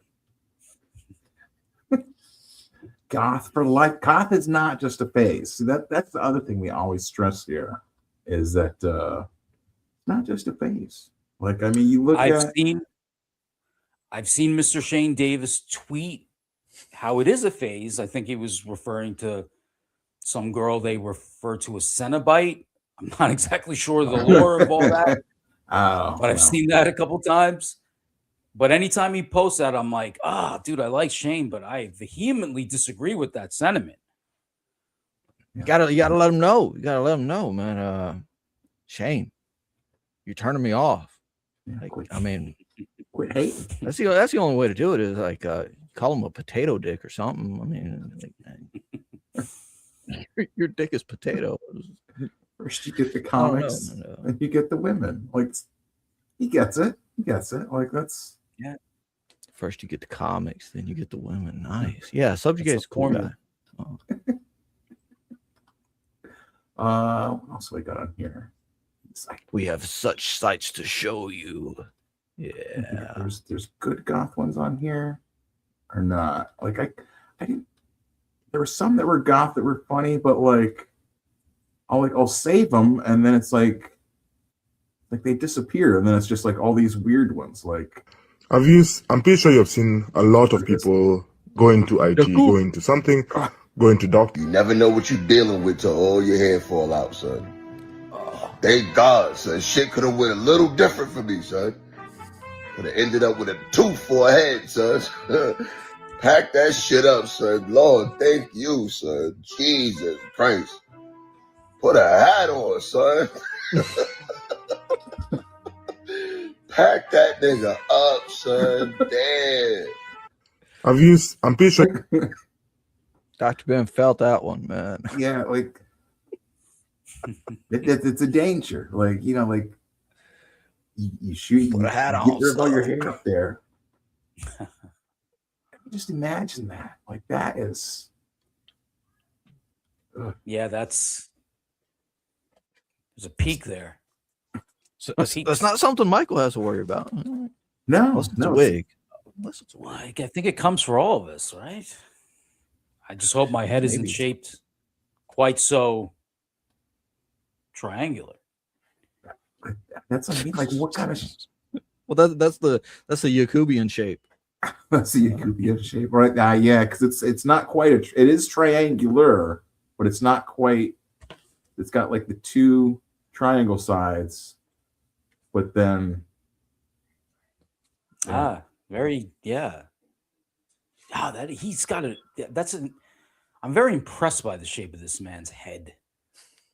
goth for life. Goth is not just a phase. That's the other thing we always stress here is that not just a phase. Like, I mean, you look I've seen Mr. Shane Davis tweet how it is a phase. I think he was referring to some girl they refer to as Cenobite. I'm not exactly sure the lore of all that. But I've seen that a couple times. But anytime he posts that, I'm like, dude, I like Shane, but I vehemently disagree with that sentiment. You gotta let him know. You gotta let him know, man. Shane, you're turning me off. I mean, quit hating. That's the only way to do it is like call him a potato dick or something. I mean, your dick is potato. First you get the comics, and you get the women. Like he gets it. Like that's First you get the comics, then you get the women. Nice. Yeah, Subjugate's cool guy. What else we got on here? We have such sights to show you. Yeah. There's good goth ones on here or not. Like I didn't. There were some that were goth that were funny, but like I'll save them, and then it's like they disappear, and then it's just like all these weird ones. Like I'm pretty sure you've seen a lot of people going to IT, going to something, going to doctor. You never know what you're dealing with till all your hair fall out, son. Thank God, son. Shit could have went a little different for me, son. Could have ended up with a tooth for a head, son. Pack that shit up, son. Lord, thank you, son. Jesus Christ. Put a hat on, son. Pack that nigga up, son. Damn. I'm pretty sure Dr. Ben felt that one, man. Yeah, like it's a danger. Like, like you shoot, put a hat you on, get all your hair up there. Just imagine that. Like that is. Yeah, there's a peak there. So that's not something Michael has to worry about. No, Unless it's a wig. I think it comes for all of us, right? I just hope my head isn't Maybe. shaped quite so triangular. That's what I mean. Like, what kind of? Well, that's the Yakubian shape. That's the Yakubian shape, right? Yeah, because it's not quite it is triangular, but it's not quite. It's got like the two triangle sides, but then Very that he's got a I'm very impressed by the shape of this man's head.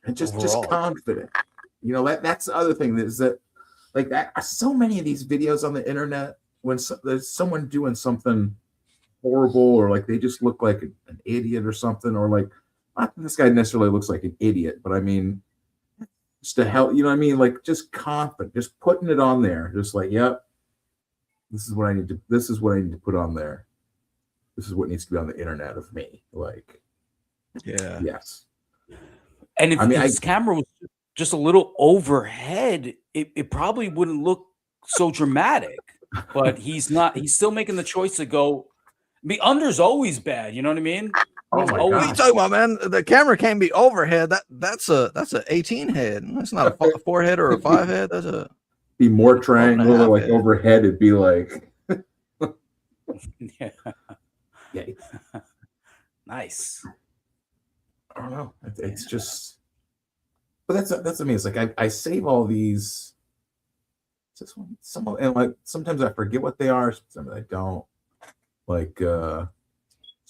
and just overall. confident. You know, that's the other thing is that like that so many of these videos on the internet when there's someone doing something horrible or like they just look like an idiot or something, or like not that this guy necessarily looks like an idiot, but I mean just to help, you know what I mean? Like just confident, just putting it on there, just like, yep, this is what I need to put on there. This is what needs to be on the internet of me. Like, yeah, yes. And if his camera was just a little overhead, it probably wouldn't look so dramatic. But he's not. He's still making the choice to go. I mean, under's always bad. You know what I mean? Oh my God. What are you talking about, man? The camera can't be overhead. That's a 18 head. That's not a 4 head or a 5 head. That's a be more triangular, like head. Overhead. It'd be like, yeah. Nice. I don't know. It's just, but that's what I mean. It's like I save all these. Some of and like sometimes I forget what they are. Sometimes I don't. Like some of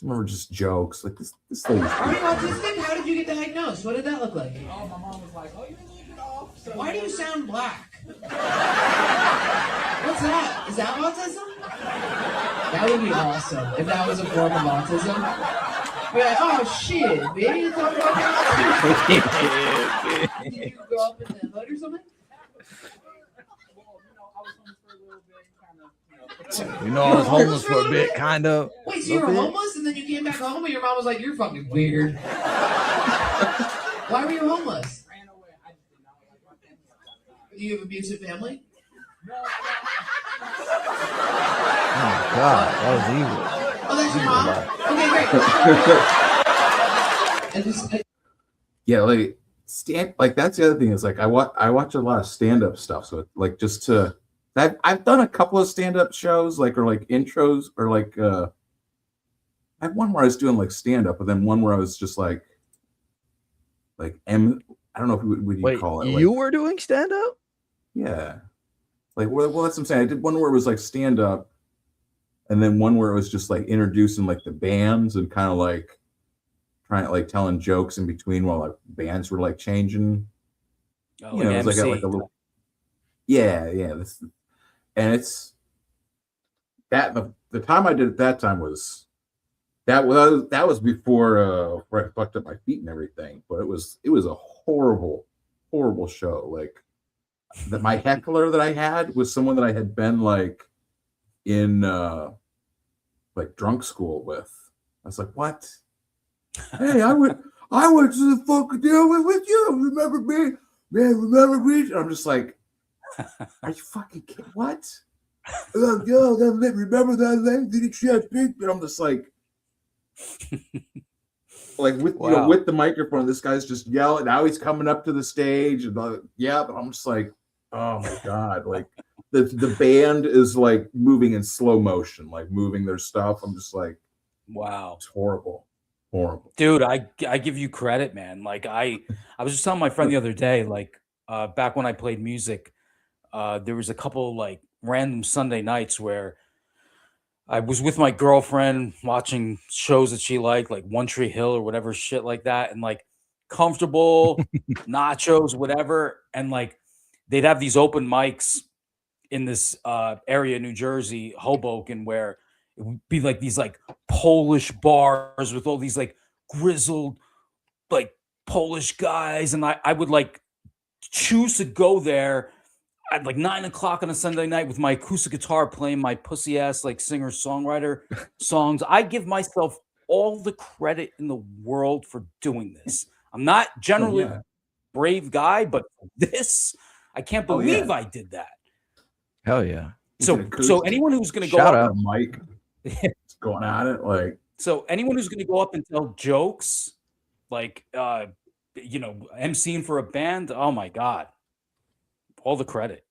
them are just jokes. Like this lady. Are you autistic? How did you get diagnosed? What did that look like? Oh, my mom was like, "Oh, you didn't leave it off." So why do you sound black? What's that? Is that autism? That would be awesome if that was a form of autism. We're like, oh shit, baby, you talking about that? Did you grow up in the hood or something? You know, I was homeless for a bit, kind of. Wait, so you were homeless and then you came back home and your mom was like, "You're fucking weird." Why were you homeless? Do you have abusive family? Oh God, that was evil. Oh, that's your mom? Okay, great. Yeah, like that's the other thing is like I watch a lot of stand-up stuff. So like just to I've done a couple of stand-up shows, like or like intros, or like I had one where I was doing like stand-up, but then one where I was just like I don't know what you call it. You were doing stand-up? Yeah. Like well that's what I'm saying. I did one where it was like stand-up, and then one where it was just like introducing like the bands and kind of like trying like telling jokes in between while like bands were like changing. Oh, you know, it was like a little. Yeah. And it's that the time I did it that time was that was before where I fucked up my feet and everything. But it was a horrible show. Like that my heckler that I had was someone that I had been like in like drunk school with. I was like, what? Hey, I went to the fucking deal with you. Remember me? Man, remember me? And I'm just like, are you fucking kidding? What? Like, yo, remember that lady? Did she have pink? And I'm just like with you know, with the microphone, this guy's just yelling. Now he's coming up to the stage and but I'm just like, oh my God, like the band is like moving in slow motion, like moving their stuff. I'm just like, wow, it's horrible. Dude, I give you credit, man. Like I was just telling my friend the other day, like back when I played music, there was a couple like random Sunday nights where I was with my girlfriend watching shows that she liked, like One Tree Hill or whatever shit like that, and like Comfortable, Nachos, whatever, and like they'd have these open mics in this area, New Jersey, Hoboken, where it would be like these like Polish bars with all these like grizzled like Polish guys, and I would like choose to go there at like 9 o'clock on a Sunday night with my acoustic guitar playing my pussy ass like singer-songwriter songs. I give myself all the credit in the world for doing this. I'm not generally a brave guy, but this, I can't believe I did that. Hell yeah. So anyone who's going to go shout up, out Mike, it's going at it like So anyone who's going to go up and tell jokes, like emceeing for a band, oh my god, all the credit.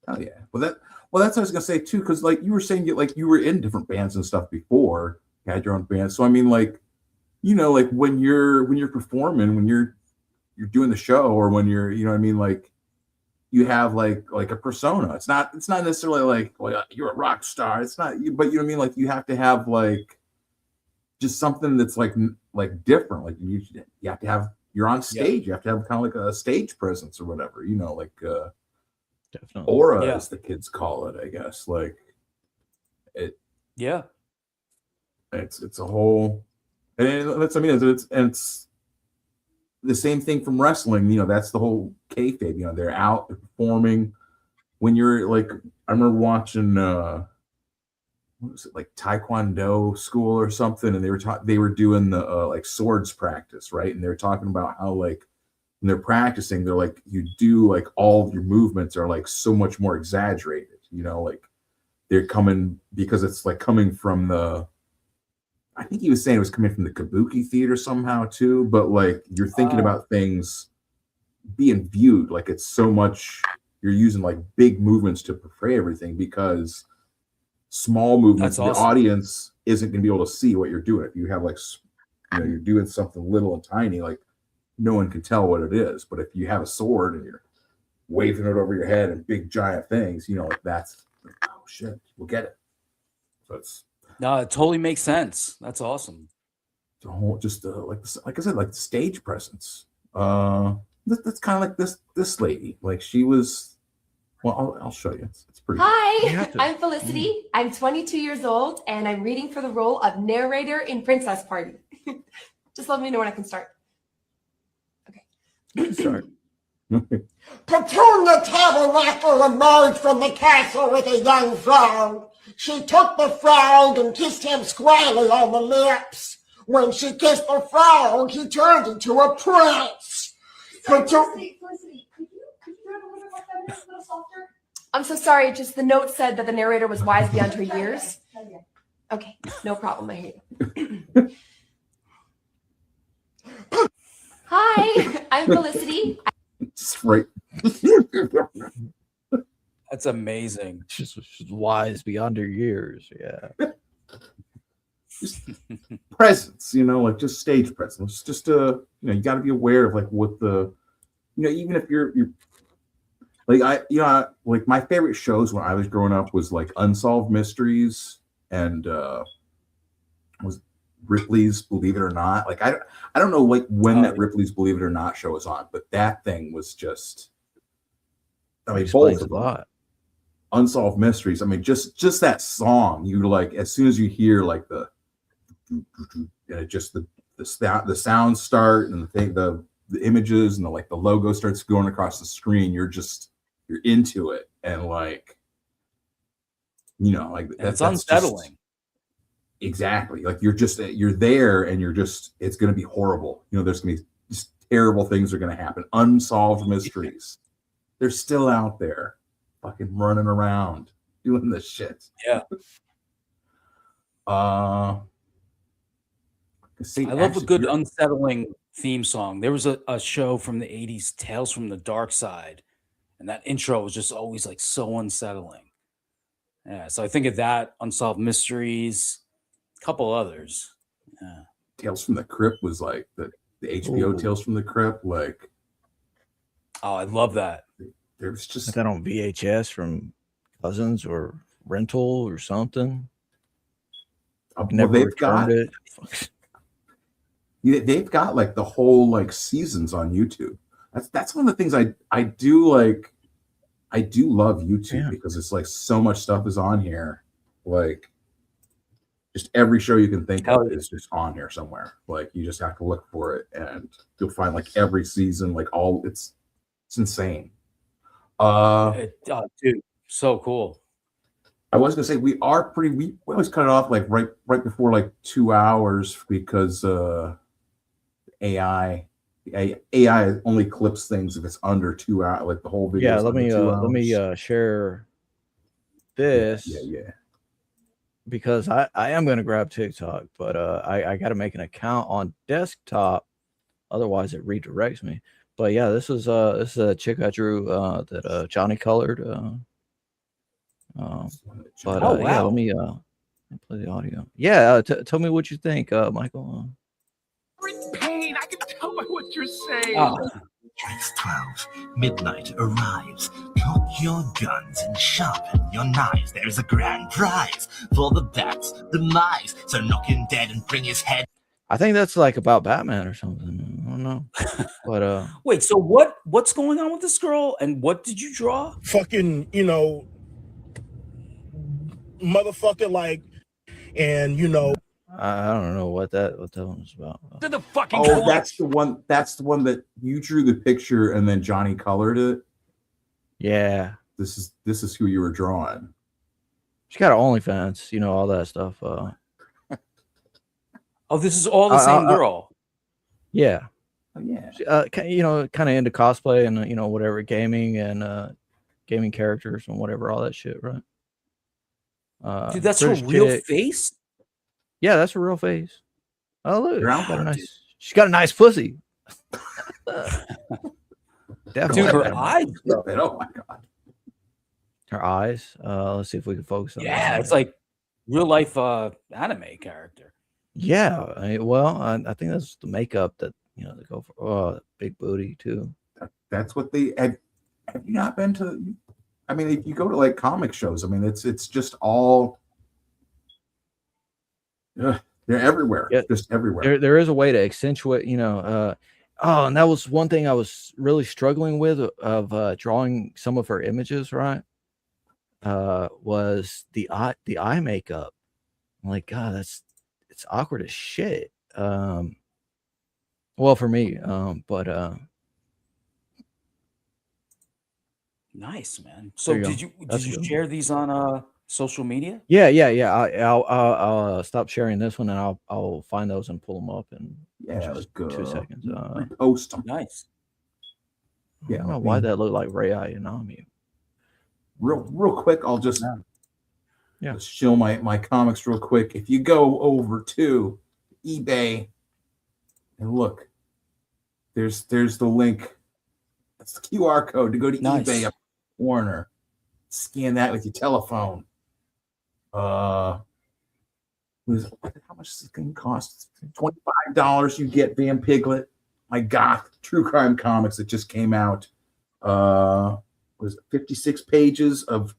Oh yeah. Well, that's what I was gonna say too, because like you were saying, like you were in different bands and stuff before, you had your own band. So I mean, like, like when you're performing, when you're doing the show, or when you're, what I mean, like you have like a persona. It's not necessarily like, well, you're a rock star. It's not, but you know what I mean. Like you have to have like just something that's like different. Like you have to have, you're on stage. You have to have kind of like a stage presence or whatever. Definitely. Aura, as the kids call it, I guess. Like it. Yeah. It's a whole, and it's the same thing from wrestling. That's the whole kayfabe. They're out, they're performing. When you're like, I remember watching what was it, like Taekwondo school or something, and they were doing the like swords practice, right? And they were talking about how like when they're practicing, they're like, you do like all of your movements are like so much more exaggerated, like they're coming, because it's like coming from I think he was saying it was coming from the kabuki theater somehow too, but like you're thinking about things being viewed like it's so much, you're using like big movements to portray everything, because small movements, the audience isn't going to be able to see what you're doing. If you have like, you're doing something little and tiny, like no one can tell what it is. But if you have a sword and you're waving it over your head and big giant things, like that's, oh shit, we'll get it. So No, it totally makes sense. That's awesome. The whole, just like I said, like the stage presence. That's kind of like this lady. Like she was. Well, I'll show you. It's pretty. Hi, I'm Felicity. I'm 22 years old, and I'm reading for the role of narrator in Princess Party. Just let me know when I can start. Okay. Start. Petunia Tabernacle emerged from the castle with a young frog. She took the frog and kissed him squarely on the lips. When she kissed the frog, he turned into a prince. Felicity, could you do it a little softer? I'm so sorry. Just the note said that the narrator was wise beyond her years. Okay, no problem. I hear you. Hi, I'm Felicity. Just right. That's amazing. She's wise beyond her years. Yeah. Just presence, like just stage presence. Just you got to be aware of like what the, even if you're like like my favorite shows when I was growing up was like Unsolved Mysteries and was Ripley's Believe It or Not. Like I don't know like when that Ripley's Believe It or Not show was on, but that thing was just, I mean, both of them. Unsolved Mysteries. I mean, just that song. You like as soon as you hear like the, and it just the sounds start and the images and the logo starts going across the screen. You're into it, and like like it's unsettling. Just, exactly. Like you're there, and it's going to be horrible. There's going to be just terrible things are going to happen. Unsolved mysteries. They're still out there, fucking running around doing this shit. Yeah. I love a good unsettling theme song. There was a show from the 80s, Tales from the Dark Side, and that intro was just always like so unsettling. Yeah, so I think of that, Unsolved Mysteries, a couple others. Yeah. Tales from the Crypt was like the HBO Tales from the Crypt, like. Oh, I love that. There's just that on VHS from cousins or rental or something. I've never returned it. They've got like the whole like seasons on YouTube. That's one of the things I do like. I do love YouTube because it's like so much stuff is on here. Like just every show you can think of is just on here somewhere. Like you just have to look for it, and you'll find like every season, like all it's insane. Dude, so cool. I was gonna say we always cut it off like right before like 2 hours because AI only clips things if it's under 2 hours, like the whole video. Yeah, let me share this. Yeah. because I am gonna grab TikTok, but I got to make an account on desktop, otherwise it redirects me. But yeah, this is a chick I drew that Johnny colored. Oh, Yeah, wow. let me play the audio. Yeah, tell me what you think, Michael. Pain, I can tell by what you're saying. It's 12. Midnight arrives. Cock your guns and sharpen your knives. There's a grand prize for the bat's demise. So knock him dead and bring his head. I think that's like about Batman or something. I don't know. But Wait, so what's going on with this girl, and what did you draw? Fucking, motherfucker, like, and I don't know what that one was about. To the fucking Oh, that's the one. That's the one that you drew the picture and then Johnny colored it. Yeah, This is who you were drawing. she got an OnlyFans, all that stuff. Oh, this is all the same girl. Yeah. Oh, yeah. She, kind of into cosplay and whatever gaming and gaming characters and whatever, all that shit, right? Dude, that's her British real chick. face? Yeah, that's her real face. Oh look, Wow, she's got a nice pussy. Definitely. Dude, her eyes. Oh my god. Her eyes. Let's see if we can focus on Yeah, that. it's like real life anime character. Yeah, I think that's the makeup that they go for. Oh, big booty too. That's what they have you not been to? I mean, if you go to like comic shows, I mean, it's just all. They're everywhere. Yeah, just everywhere. There is a way to accentuate, and that was one thing I was really struggling with of drawing some of her images, right? Was the eye makeup. I'm like, God, it's awkward as shit. Well, for me, but Nice, man. So There you did go. you That's did you good. share these on social media? Yeah. I'll stop sharing this one and I'll find those and pull them up in just 2 seconds. Post them. Nice. I don't know why that looked like Ray Ayanami. Real quick, I'll just Yeah. just show my comics real quick. If you go over to eBay and look, there's the link. That's the QR code to go to Nice. eBay up in the corner. Scan that with your telephone. How much does this thing cost? $25. You get Van Piglet, my goth true crime comics that just came out. Was 56 pages of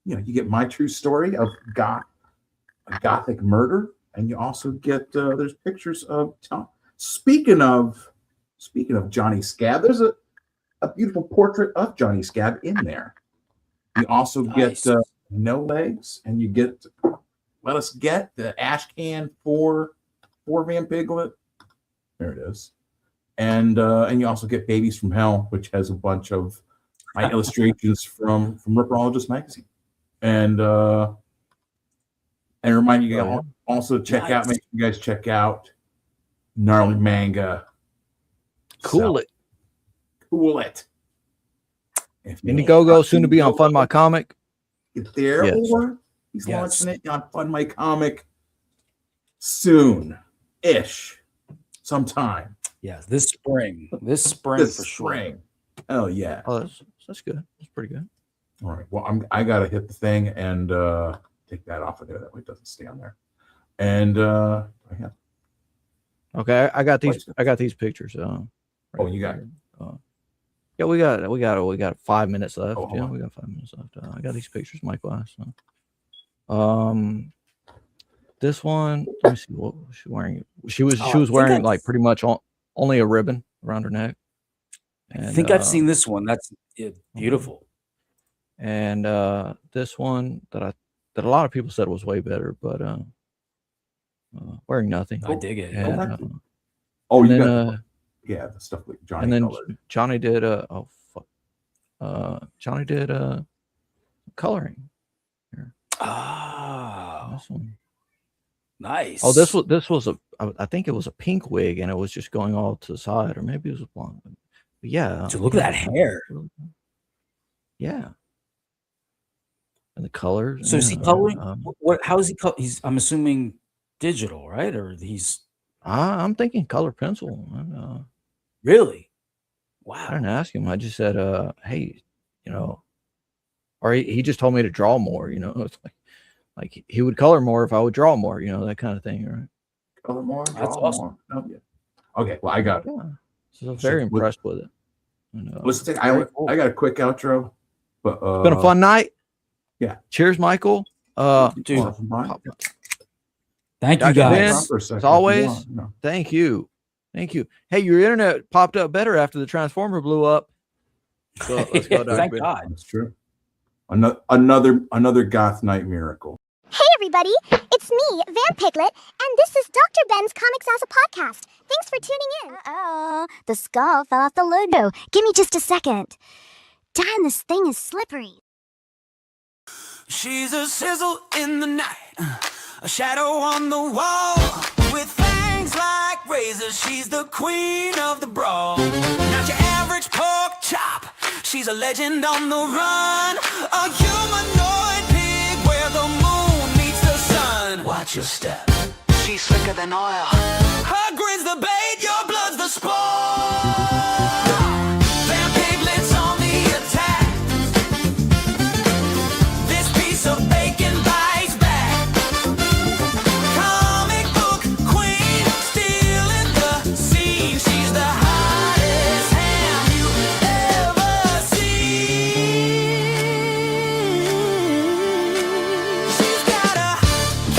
you get my true story of a gothic murder, and you also get there's pictures of speaking of Johnny Scab, there's a beautiful portrait of Johnny Scab in there. You also get No Legs, and you get let us get the ash can for Van Piglet. There it is. And you also get Babies from Hell, which has a bunch of my illustrations from Ripperologist magazine. And remind you guys also make sure you guys check out Gnarly Manga. Cool it. Indiegogo soon to be on Fund My Comic. Get there, Yes. or he's launching it on Fund My Comic soon-ish, sometime. Yeah, this spring. This spring This for spring. sure. Oh yeah. Oh, that's good. That's pretty good. All right. Well, I gotta hit the thing and take that off of there. That way it doesn't stay on there. And Okay, I got these pictures. You got it. Yeah, we got 5 minutes left. hold Yeah, on. we got 5 minutes left. I got these pictures, Michael asked. This one, let me see what was she wearing. She was wearing like pretty much only a ribbon around her neck. I think I've seen this one. That's beautiful. And this one that a lot of people said was way better, but wearing nothing. I dig it. And, Oh, and you then, got the stuff like Johnny. and then colored. Johnny did Johnny did coloring. Here. Oh, This one. Nice. Oh, this was I think it was a pink wig, and it was just going all to the side, or maybe it was a blonde. But yeah. Dude, look at that hair. Yeah. and the colors. So is he yeah, coloring? um, What? How is he? He's. I'm assuming digital, right? Or he's I'm thinking color pencil. really. I didn't ask him. I just said, hey, you know, or he just told me to draw more. You know, it's like he would color more if I would draw more. You know, that kind of thing, right? Color more, That's draw awesome. more. Oh, yeah. Okay, well, I got it. Yeah. So I'm very impressed with it. Let's take. Very I cool. got a quick outro, but It's been a fun night. Yeah. Cheers, Michael. Dude, Pop- thank you Dr. Ben, guys. For a second, as if you always, want, no. thank you. Thank you. Hey, your internet popped up better after the transformer blew up. So let's go, Dr. Thank Ben. God. That's true. Another Goth Night miracle. Hey everybody, it's me, Van Piglet, and this is Dr. Ben's Comics as a podcast. Thanks for tuning in. Uh-oh, the skull fell off the logo. Give me just a second. Damn, this thing is slippery. She's a sizzle in the night, a shadow on the wall. With fangs like razors, she's the queen of the brawl. Not your average pork chop, she's a legend on the run. A humanoid pig where the moon meets the sun. Watch your step, she's slicker than oil. Her grin's the bait, your blood's the sport. Van Piglet's on the attack. This piece of bacon bites back. Comic book queen, stealing the scene. She's the hottest ham you ever seen. She's got a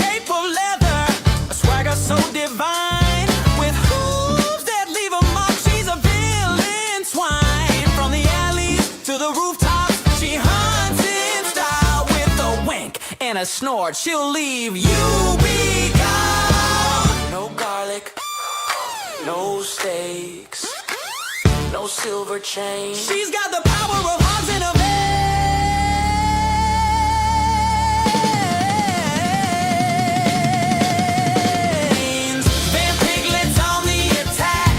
cape of leather, a swagger so divine, with hooves that leave a mark. She's a villain swine. From the alleys to the rooftops, she hunts in style with a wink and a snort. She'll leave you be gone. No garlic, no steaks, no silver chain. She's got the power of hogs in her veins. Van Piglet's on the attack.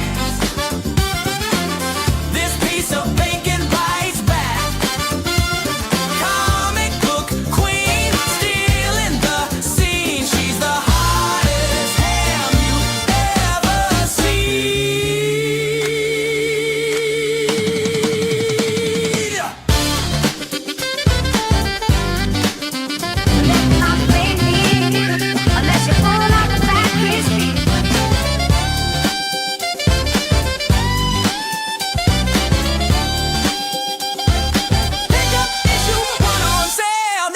This piece of bacon bites back. Comic book queen, stealing the scene. She's the hottest ham you ever seen. Unless you're pulling out the fat crispy. Pick up issue 1 on sale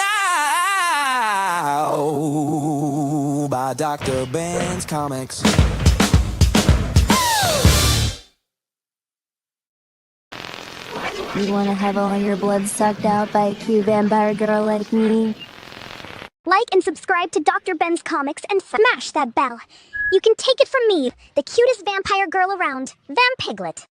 now by Dr. Ben's Comics. You want to have all your blood sucked out by a cute vampire girl like me? Like and subscribe to Dr. Ben's Comics and smash that bell. You can take it from me, the cutest vampire girl around, Van Piglet.